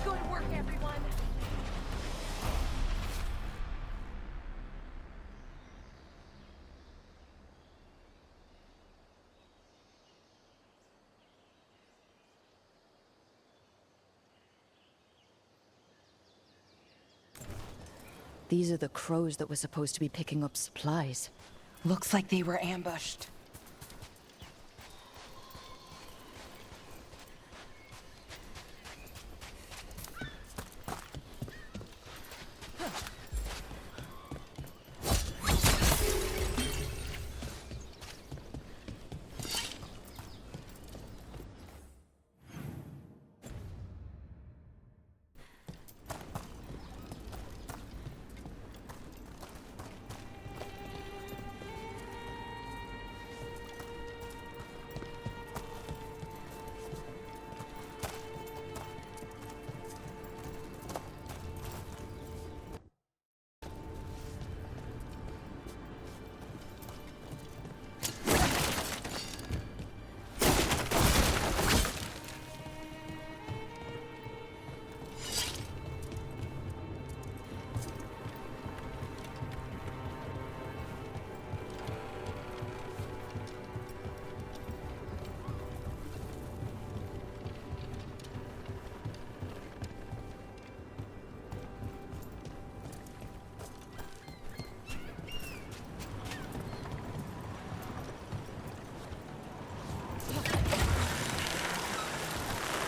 Good work, everyone. These are the crows that were supposed to be picking up supplies. Looks like they were ambushed.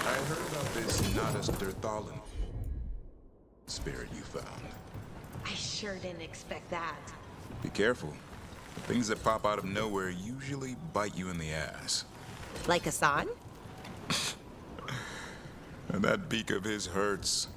I heard about this Nadas spirit you found. I sure didn't expect that. Be careful. Things that pop out of nowhere usually bite you in the ass. Like Hassan? And that beak of his hurts.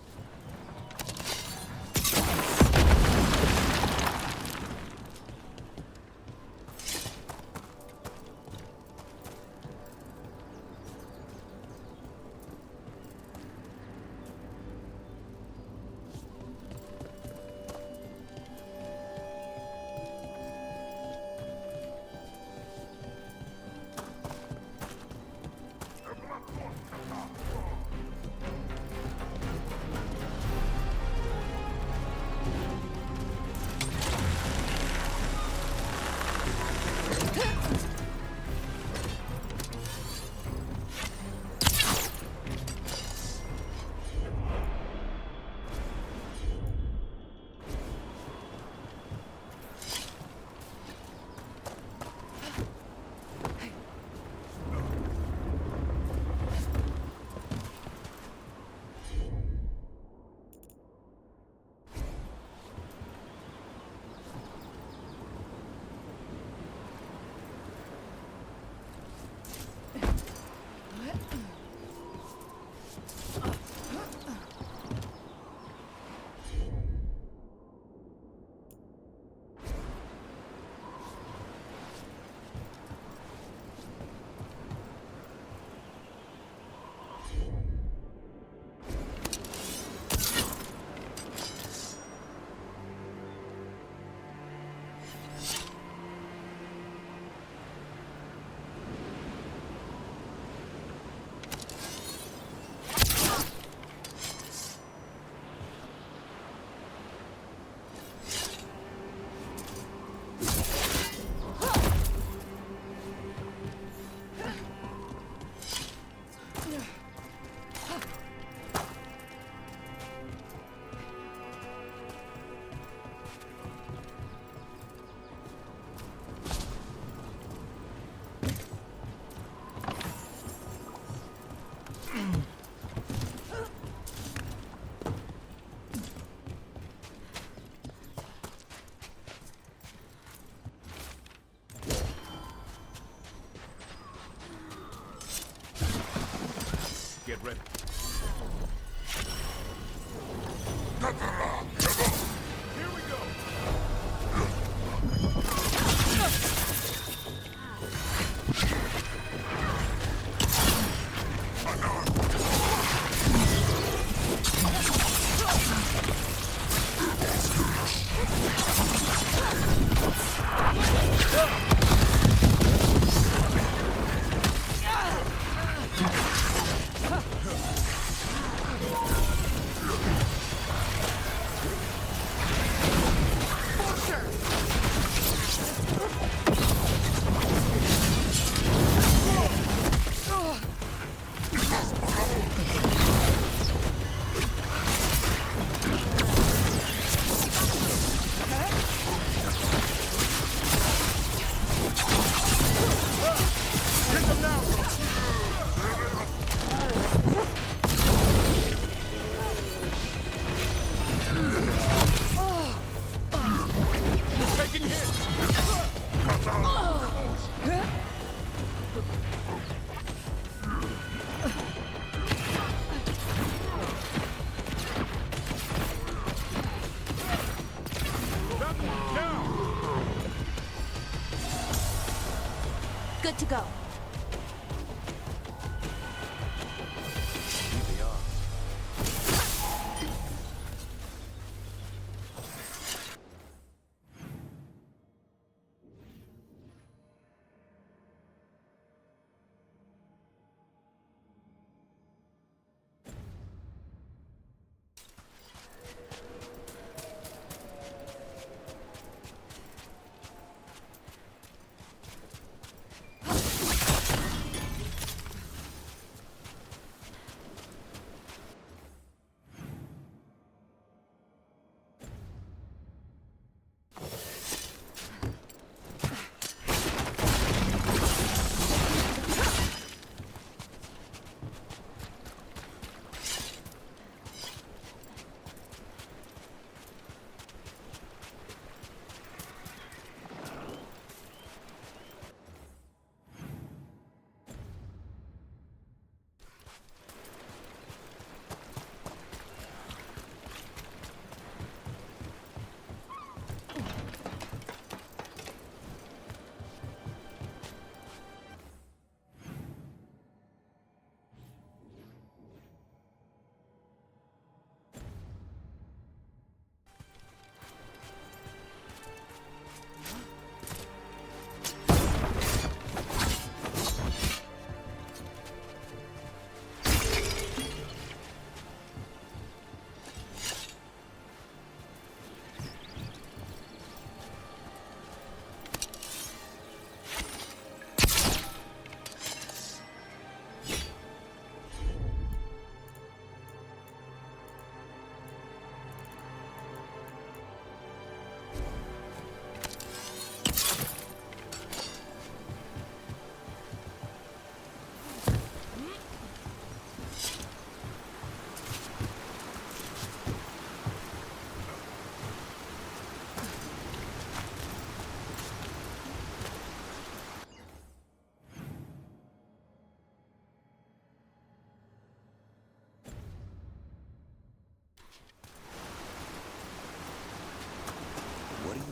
Get ready. Here we go. Good to go.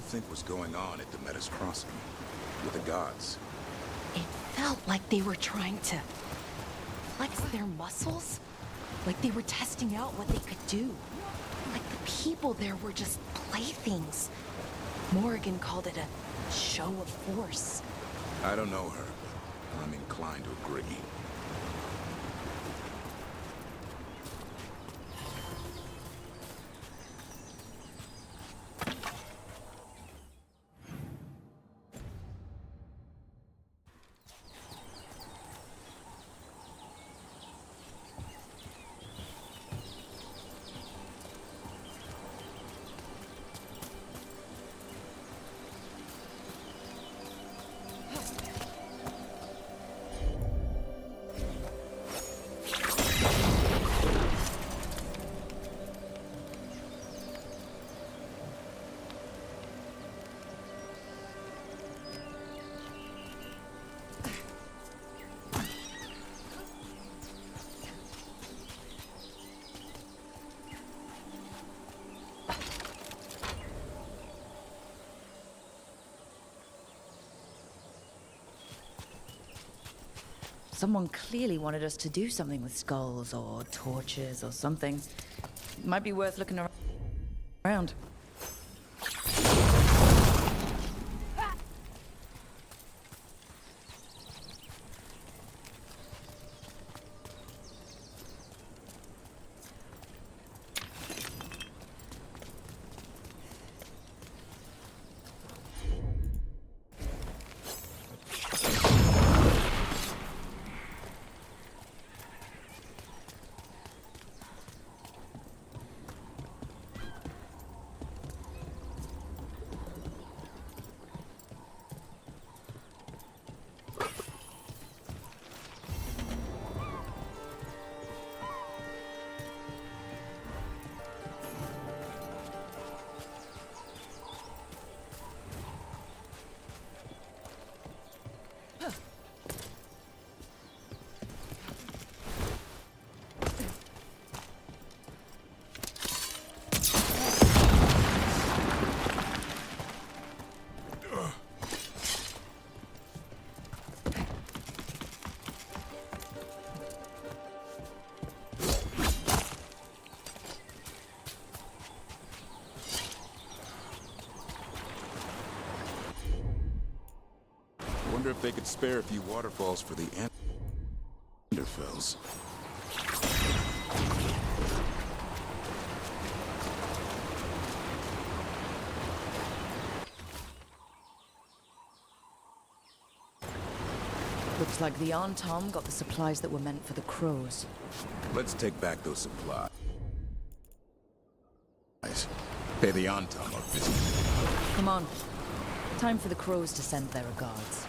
think was going on at the Metis Crossing? With the gods? It felt like they were trying to flex their muscles. Like they were testing out what they could do. Like the people there were just playthings. Morrigan called it a show of force. I don't know her, but I'm inclined to agree. Someone clearly wanted us to do something with skulls or torches or something. Might be worth looking around. Wonder if they could spare a few waterfalls for the Anderfells. Looks like the Tom got the supplies that were meant for the crows. Let's take back those supplies. Pay the Tom a visit. Come on. Time for the crows to send their regards.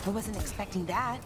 I wasn't expecting that.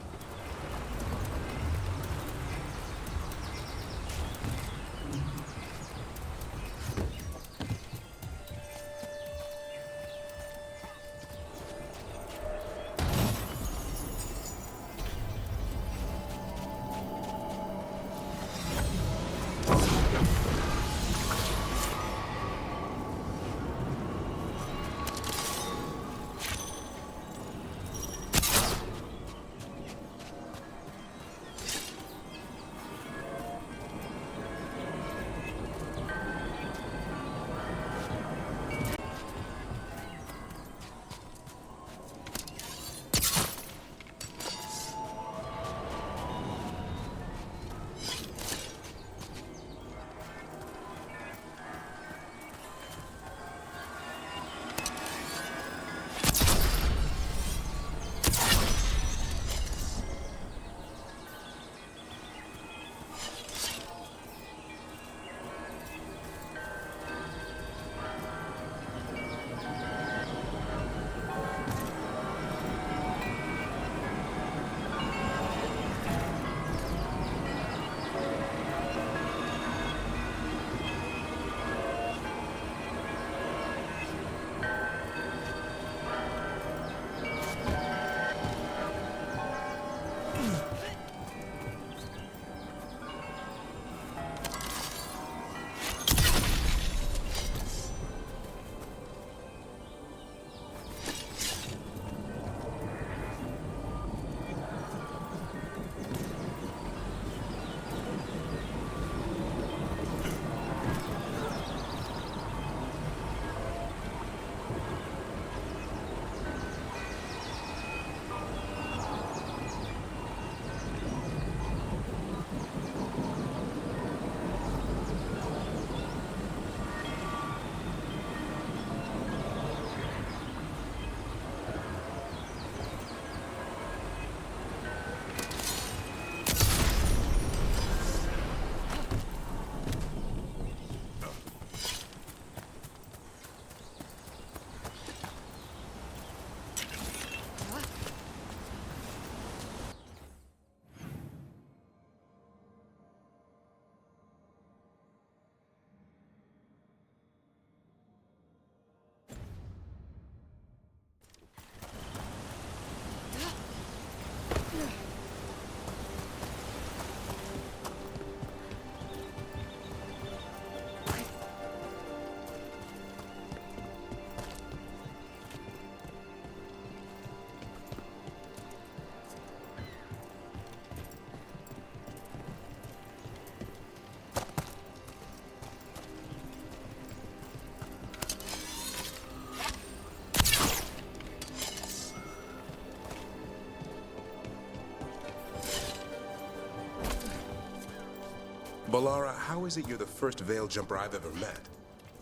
Balara, how is it you're the first Veil jumper I've ever met?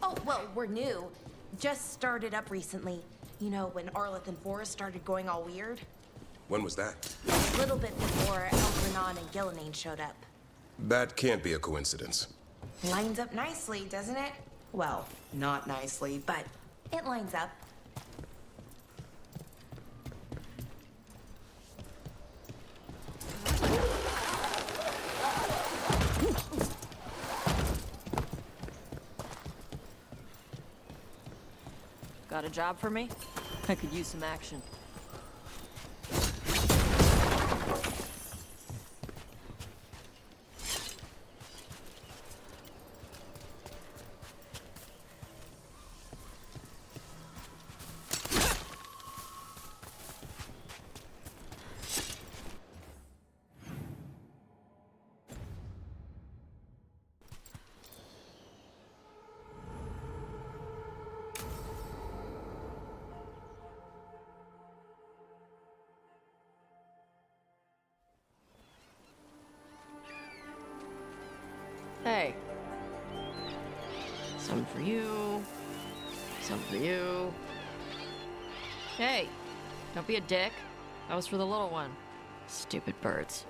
Oh, well, we're new. Just started up recently. You know, when Arleth and Forrest started going all weird? When was that? A little bit before Eldranon and Gillinane showed up. That can't be a coincidence. Lines up nicely, doesn't it? Well, not nicely, but it lines up. Got a job for me? I could use some action. Hey. Some for you. Some for you. Hey, don't be a dick. That was for the little one. Stupid birds.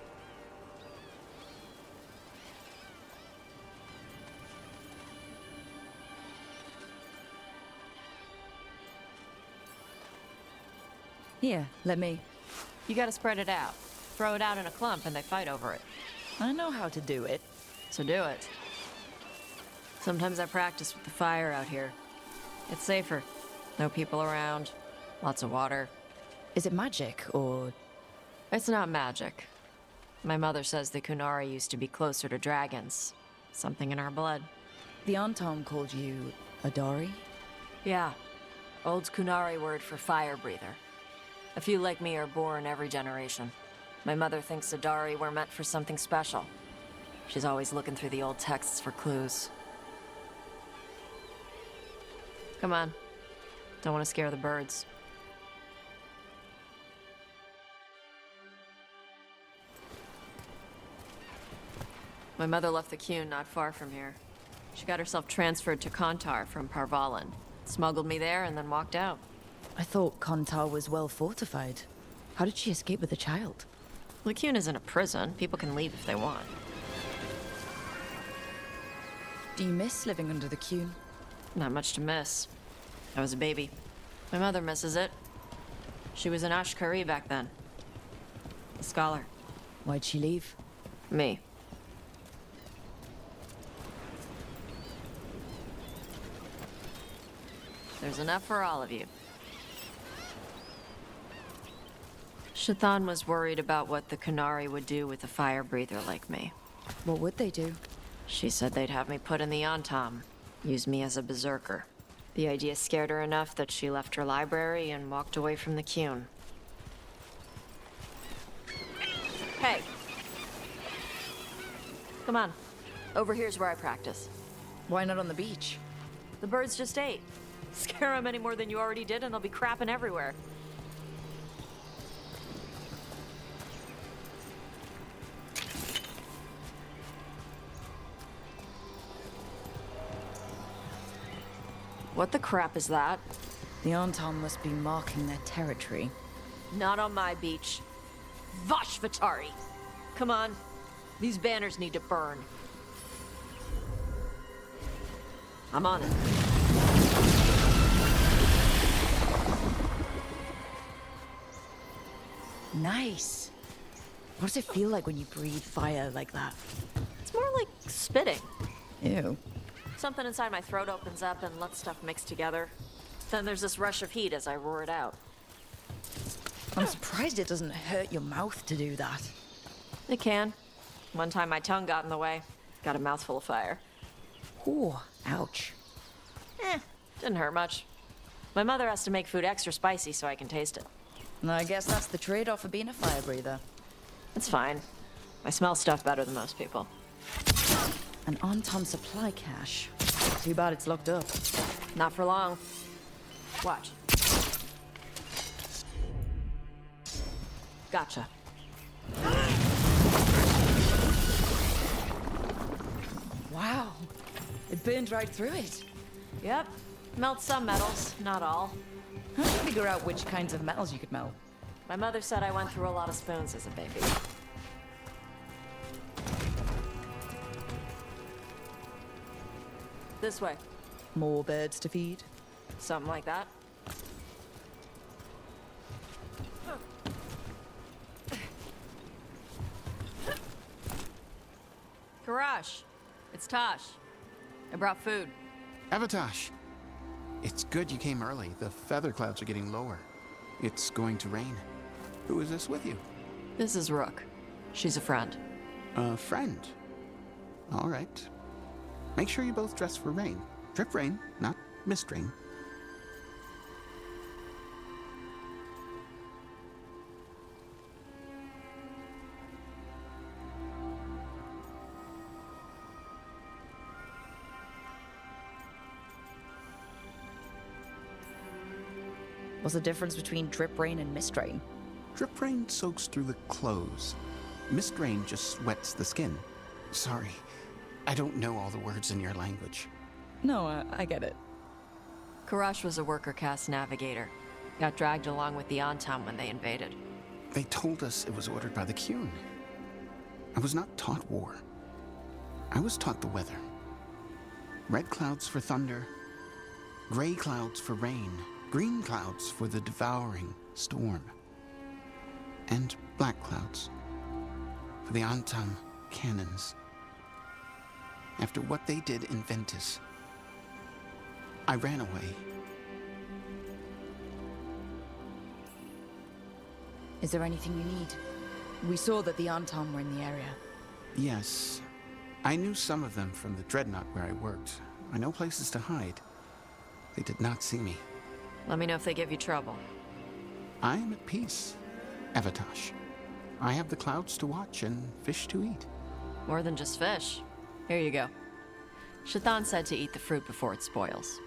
Here, let me. You gotta spread it out. Throw it out in a clump and they fight over it. I know how to do it. So do it. Sometimes I practice with the fire out here. It's safer. No people around. Lots of water. Is it magic, or...? It's not magic. My mother says the Kunari used to be closer to dragons. Something in our blood. The Antom called you Adari? Yeah. Old Kunari word for fire breather. A few like me are born every generation. My mother thinks Adari were meant for something special. She's always looking through the old texts for clues. Come on. Don't want to scare the birds. My mother left the G.O.M.D not far from here. She got herself transferred to Kontar from Parvalan. Smuggled me there and then walked out. I thought Kontar was well fortified. How did she escape with a child? Well, the G.O.M.D isn't a prison. People can leave if they want. Do you miss living under the G.O.M.D? Not much to miss. I was a baby. My mother misses it. She was an Ashkari back then. A scholar. Why'd she leave? Me. There's enough for all of you. Shathan was worried about what the Kunari would do with a fire breather like me. What would they do? She said they'd have me put in the Antom, use me as a berserker. The idea scared her enough that she left her library and walked away from the G.O.M.D. Hey! Come on. Over here's where I practice. Why not on the beach? The birds just ate. Scare them any more than you already did and they'll be crapping everywhere. What the crap is that? The Antom must be marking their territory. Not on my beach. Vashvatari! Come on. These banners need to burn. I'm on it. Nice. What does it feel like when you breathe fire like that? It's more like spitting. Ew. Something inside my throat opens up and lets stuff mix together. Then there's this rush of heat as I roar it out. I'm surprised it doesn't hurt your mouth to do that. It can. One time my tongue got in the way. Got a mouthful of fire. Ooh, ouch. Didn't hurt much. My mother has to make food extra spicy so I can taste it. I guess that's the trade-off of being a fire breather. It's fine. I smell stuff better than most people. An Antom supply cache. Too bad it's locked up. Not for long. Watch. Gotcha. Wow. It burned right through it. Yep. Melt some metals, not all. How'd you figure out which kinds of metals you could melt? My mother said I went through a lot of spoons as a baby. This way. More birds to feed? Something like that. Karash, it's Tosh. I brought food. Avatosh, it's good you came early. The feather clouds are getting lower. It's going to rain. Who is this with you? This is Rook. She's a friend. A friend? All right. Make sure you both dress for rain. Drip rain, not mist rain. What's the difference between drip rain and mist rain? Drip rain soaks through the clothes. Mist rain just wets the skin. Sorry, I don't know all the words in your language. No, I get it. Karash was a worker caste navigator. Got dragged along with the Antam when they invaded. They told us it was ordered by the G.O.M.D. I was not taught war. I was taught the weather. Red clouds for thunder, gray clouds for rain, green clouds for the devouring storm, and black clouds for the Antam cannons. After what they did in Ventus, I ran away. Is there anything you need? We saw that the Antam were in the area. Yes, I knew some of them from the Dreadnought where I worked. I know places to hide. They did not see me. Let me know if they give you trouble. I am at peace, Avatosh. I have the clouds to watch and fish to eat. More than just fish. Here you go. Shathan said to eat the fruit before it spoils.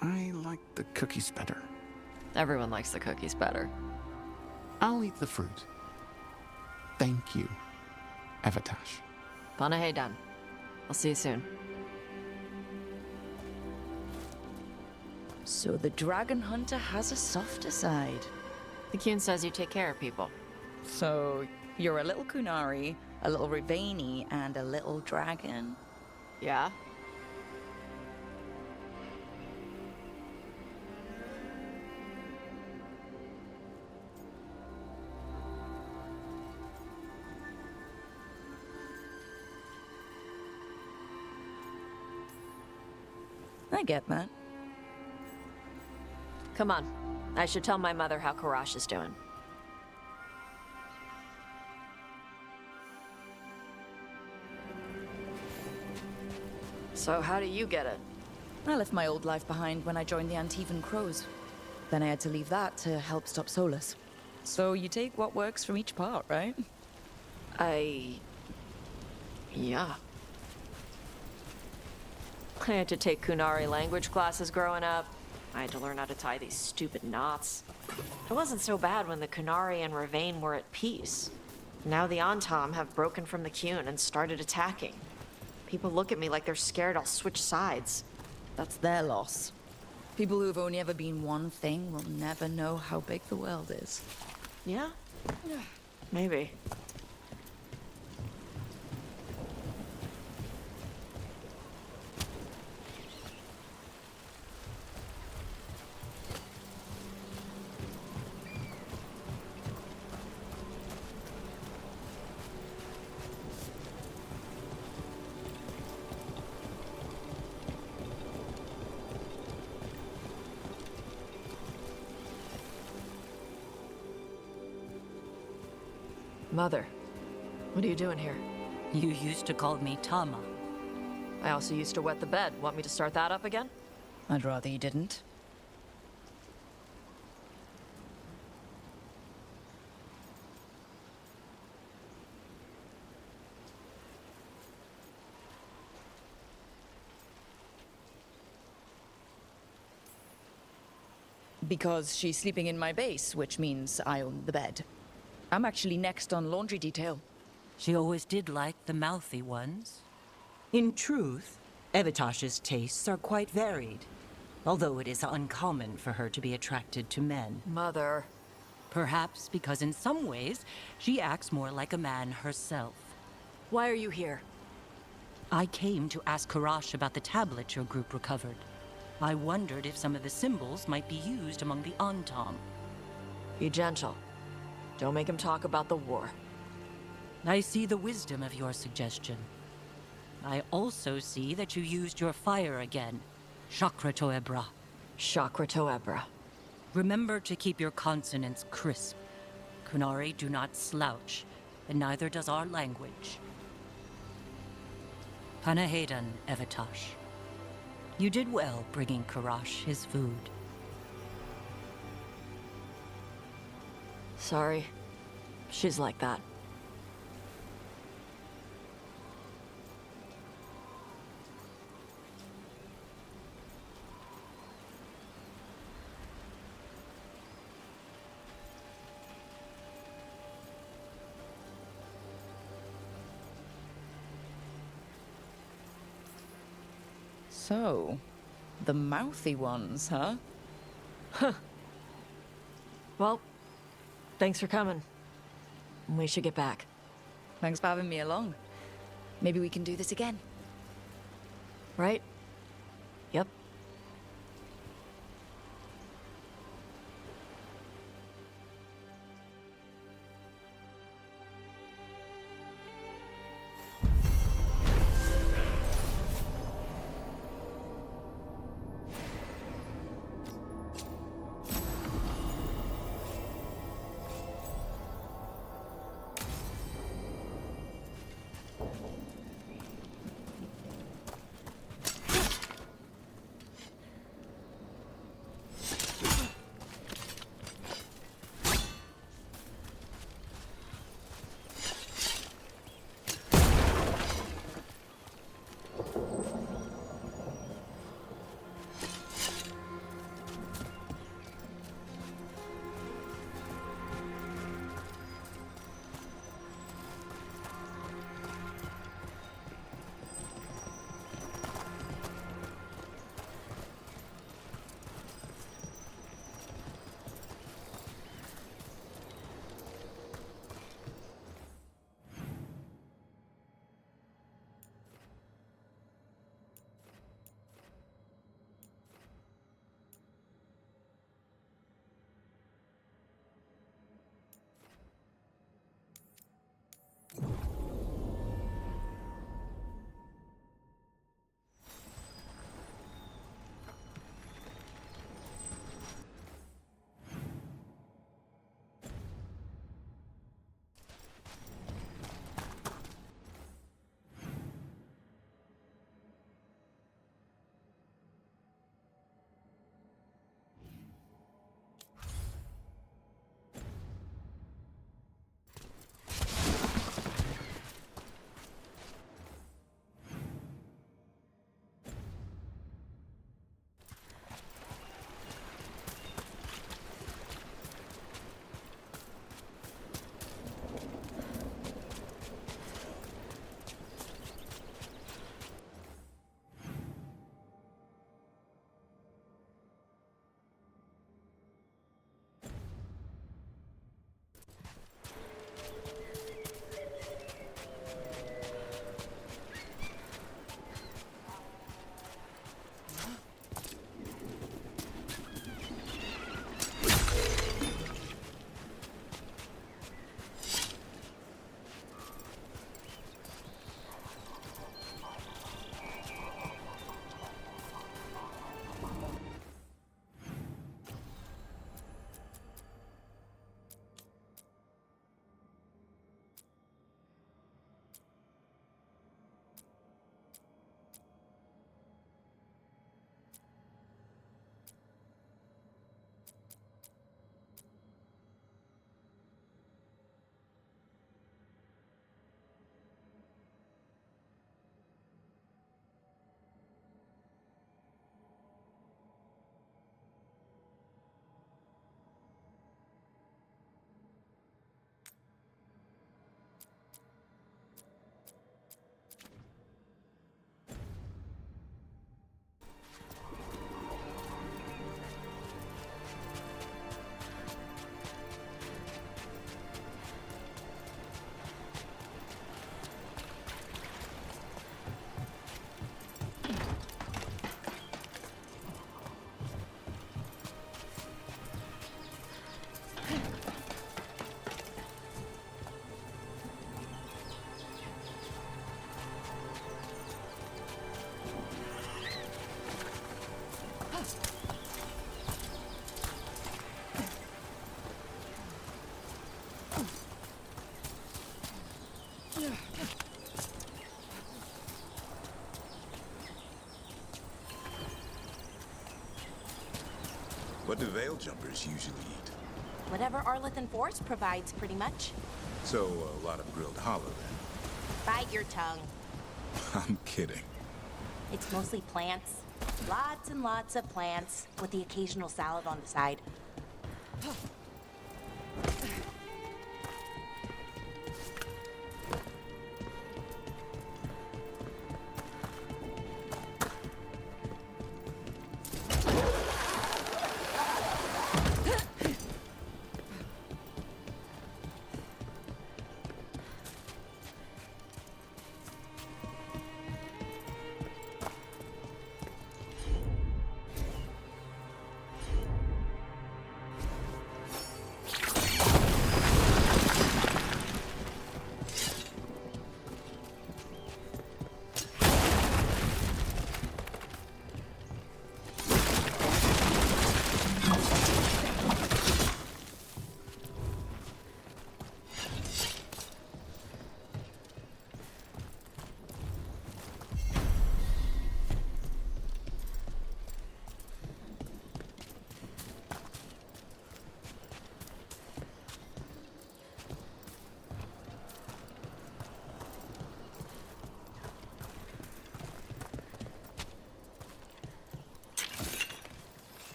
I like the cookies better. Everyone likes the cookies better. I'll eat the fruit. Thank you, Avatosh. Panahedan. I'll see you soon. So the dragon hunter has a softer side. The Kyun says you take care of people. So you're a little Kunari, a little Rivani, and a little dragon? Yeah? I get that. Come on. I should tell my mother how Karash is doing. So how do you get it? I left my old life behind when I joined the Antivan Crows. Then I had to leave that to help stop Solus. So you take what works from each part, right? Yeah. I had to take Kunari language classes growing up. I had to learn how to tie these stupid knots. It wasn't so bad when the Kunari and Ravain were at peace. Now the Antam have broken from the Kyun and started attacking. People look at me like they're scared I'll switch sides. That's their loss. People who've only ever been one thing will never know how big the world is. Yeah? Maybe. Mother, what are you doing here? You used to call me Tama. I also used to wet the bed. Want me to start that up again? I'd rather you didn't. Because she's sleeping in my base, which means I own the bed. I'm actually next on laundry detail. She always did like the mouthy ones. In truth, Evitash's tastes are quite varied, although it is uncommon for her to be attracted to men. Mother. Perhaps because in some ways, she acts more like a man herself. Why are you here? I came to ask Karash about the tablet your group recovered. I wondered if some of the symbols might be used among the Antom. Be gentle. Don't make him talk about the war. I see the wisdom of your suggestion. I also see that you used your fire again. Chakra Toebra. Chakra Toebra. Remember to keep your consonants crisp. Kunari do not slouch, and neither does our language. Panahedan, Evitash. You did well bringing Karash his food. Sorry. She's like that. So, the mouthy ones, huh? Huh. Well, thanks for coming. We should get back. Thanks for having me along. Maybe we can do this again. Right? Yep. What do Veil jumpers usually eat? Whatever Arlithan Forest provides, pretty much. So, a lot of grilled hollow then. Bite your tongue. I'm kidding. It's mostly plants. Lots and lots of plants, with the occasional salad on the side.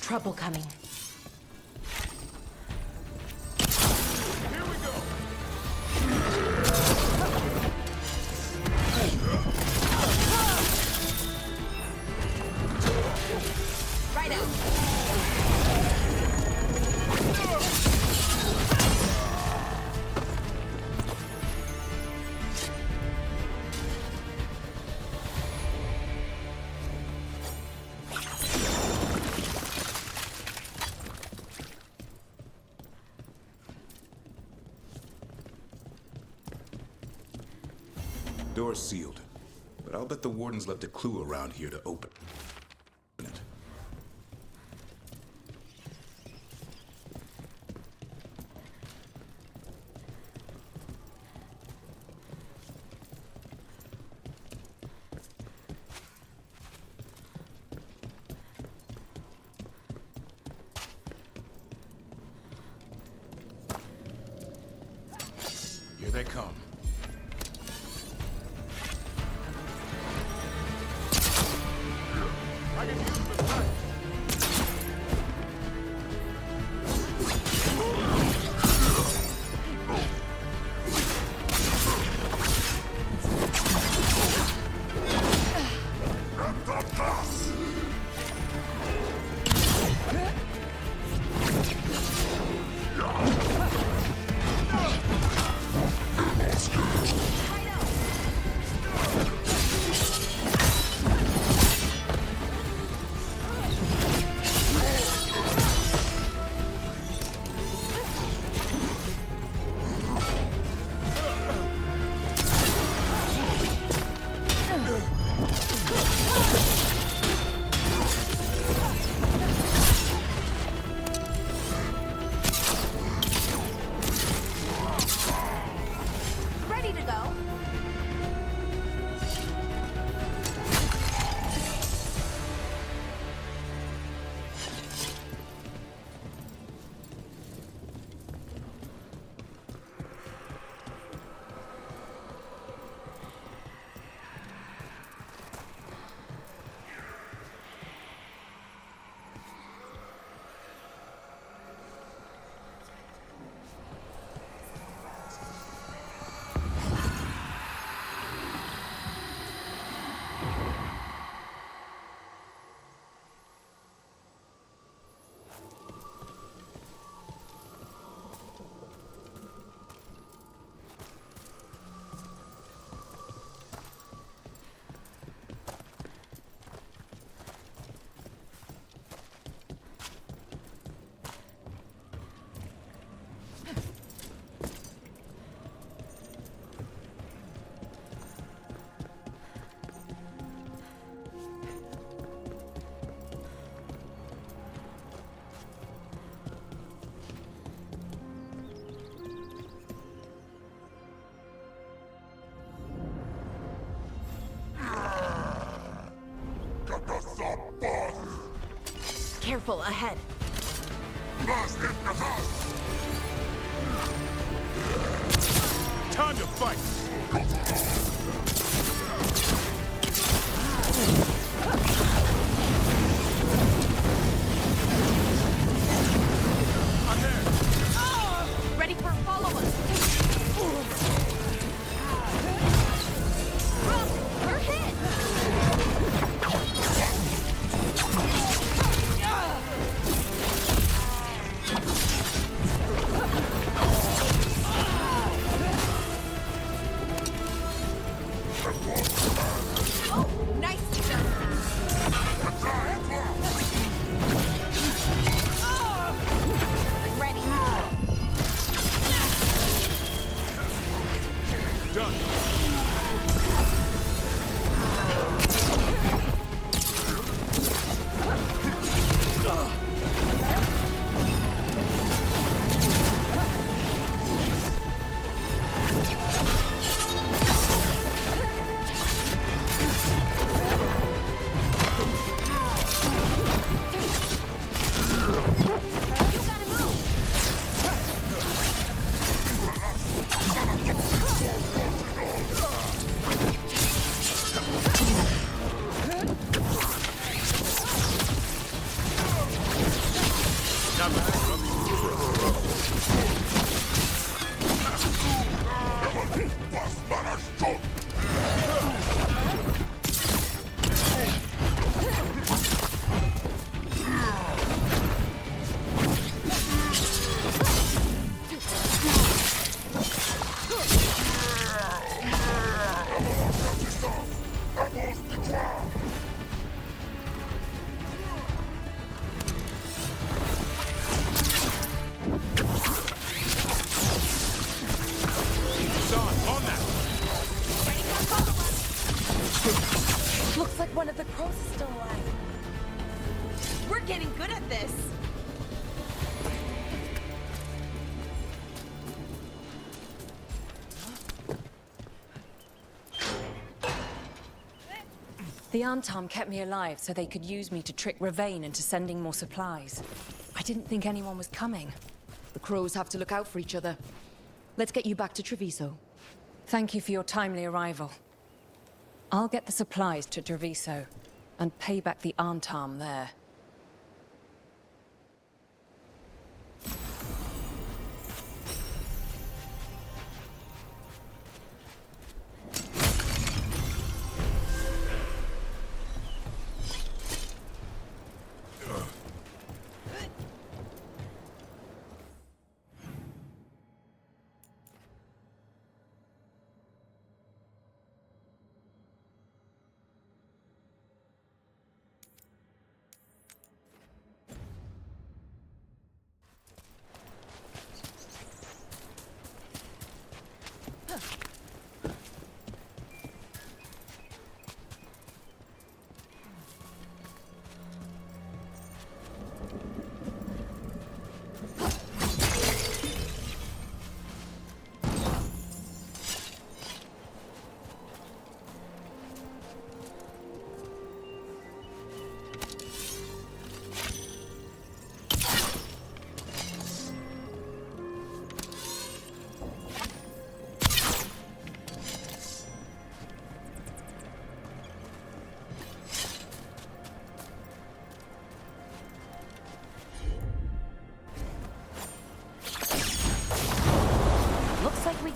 Trouble coming. Right out. Door's sealed, but I'll bet the wardens left a clue around here to open it. Here they come. Careful, ahead. Time to fight! Ready for follow-us. We're hit! Oh, nice jump. Ready. Looks like one of the crows is still alive. We're getting good at this. The Arntom kept me alive so they could use me to trick Ravain into sending more supplies. I didn't think anyone was coming. The crows have to look out for each other. Let's get you back to Treviso. Thank you for your timely arrival. I'll get the supplies to Treviso and pay back the Arntom there.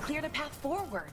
Cleared a path forward.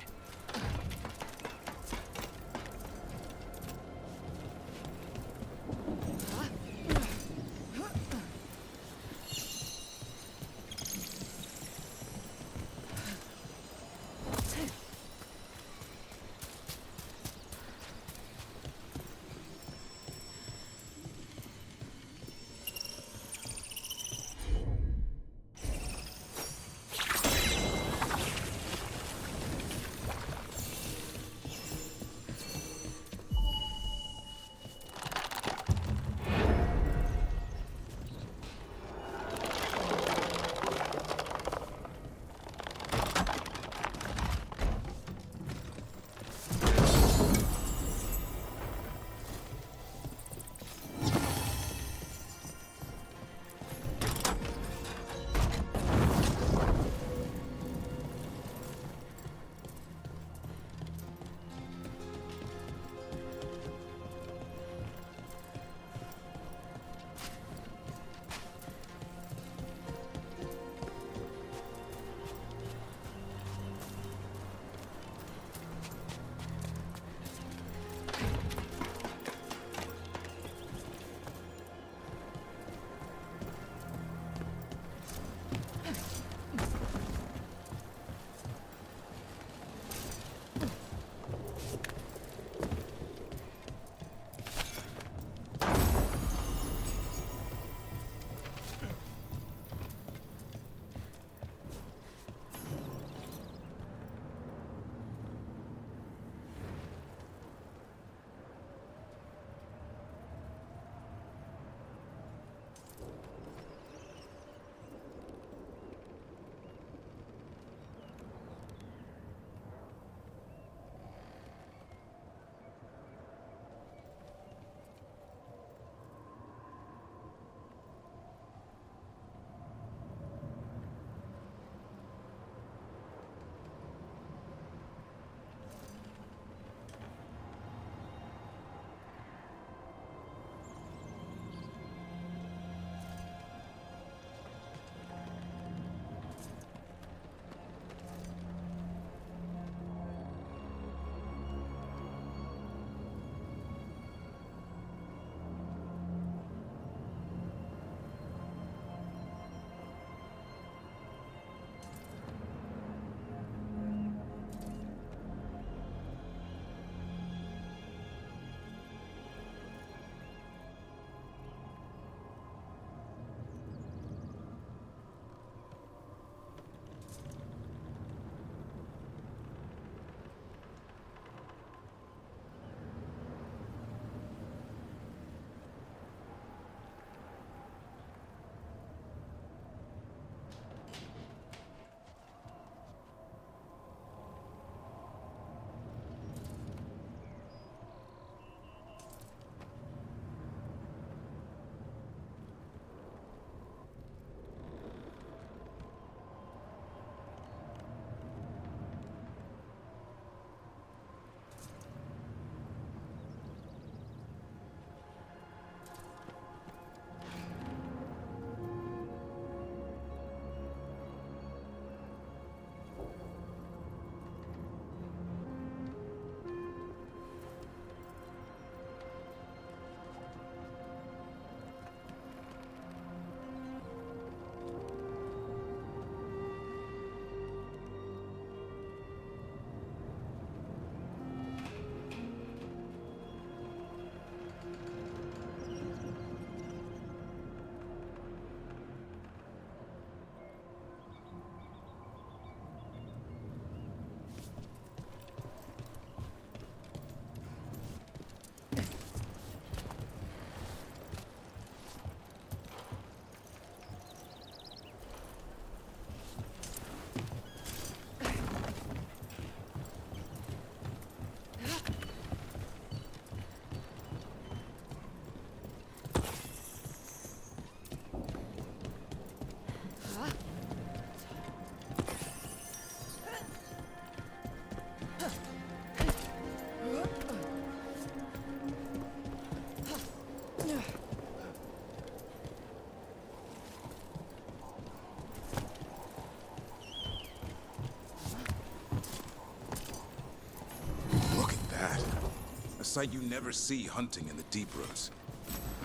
sight you never see hunting in the deep roads.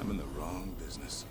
I'm in the wrong business.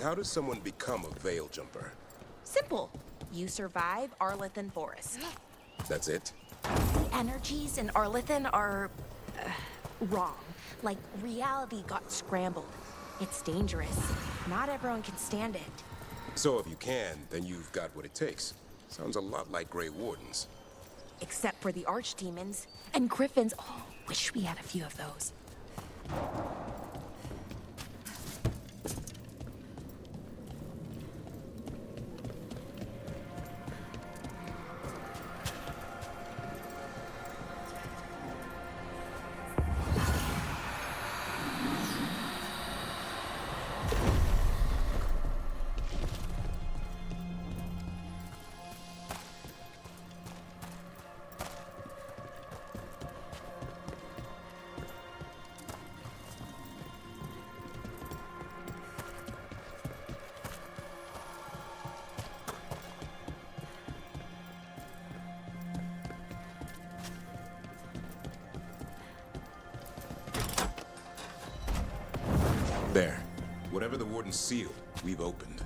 how does someone become a Veil Jumper? Simple. You survive Arlethan Forest. That's it? The energies in Arlethan are... wrong. Like, reality got scrambled. It's dangerous. Not everyone can stand it. So if you can, then you've got what it takes. Sounds a lot like Grey Wardens. Except for the archdemons. And griffins. Oh, wish we had a few of those. There. Whatever the Warden sealed, we've opened.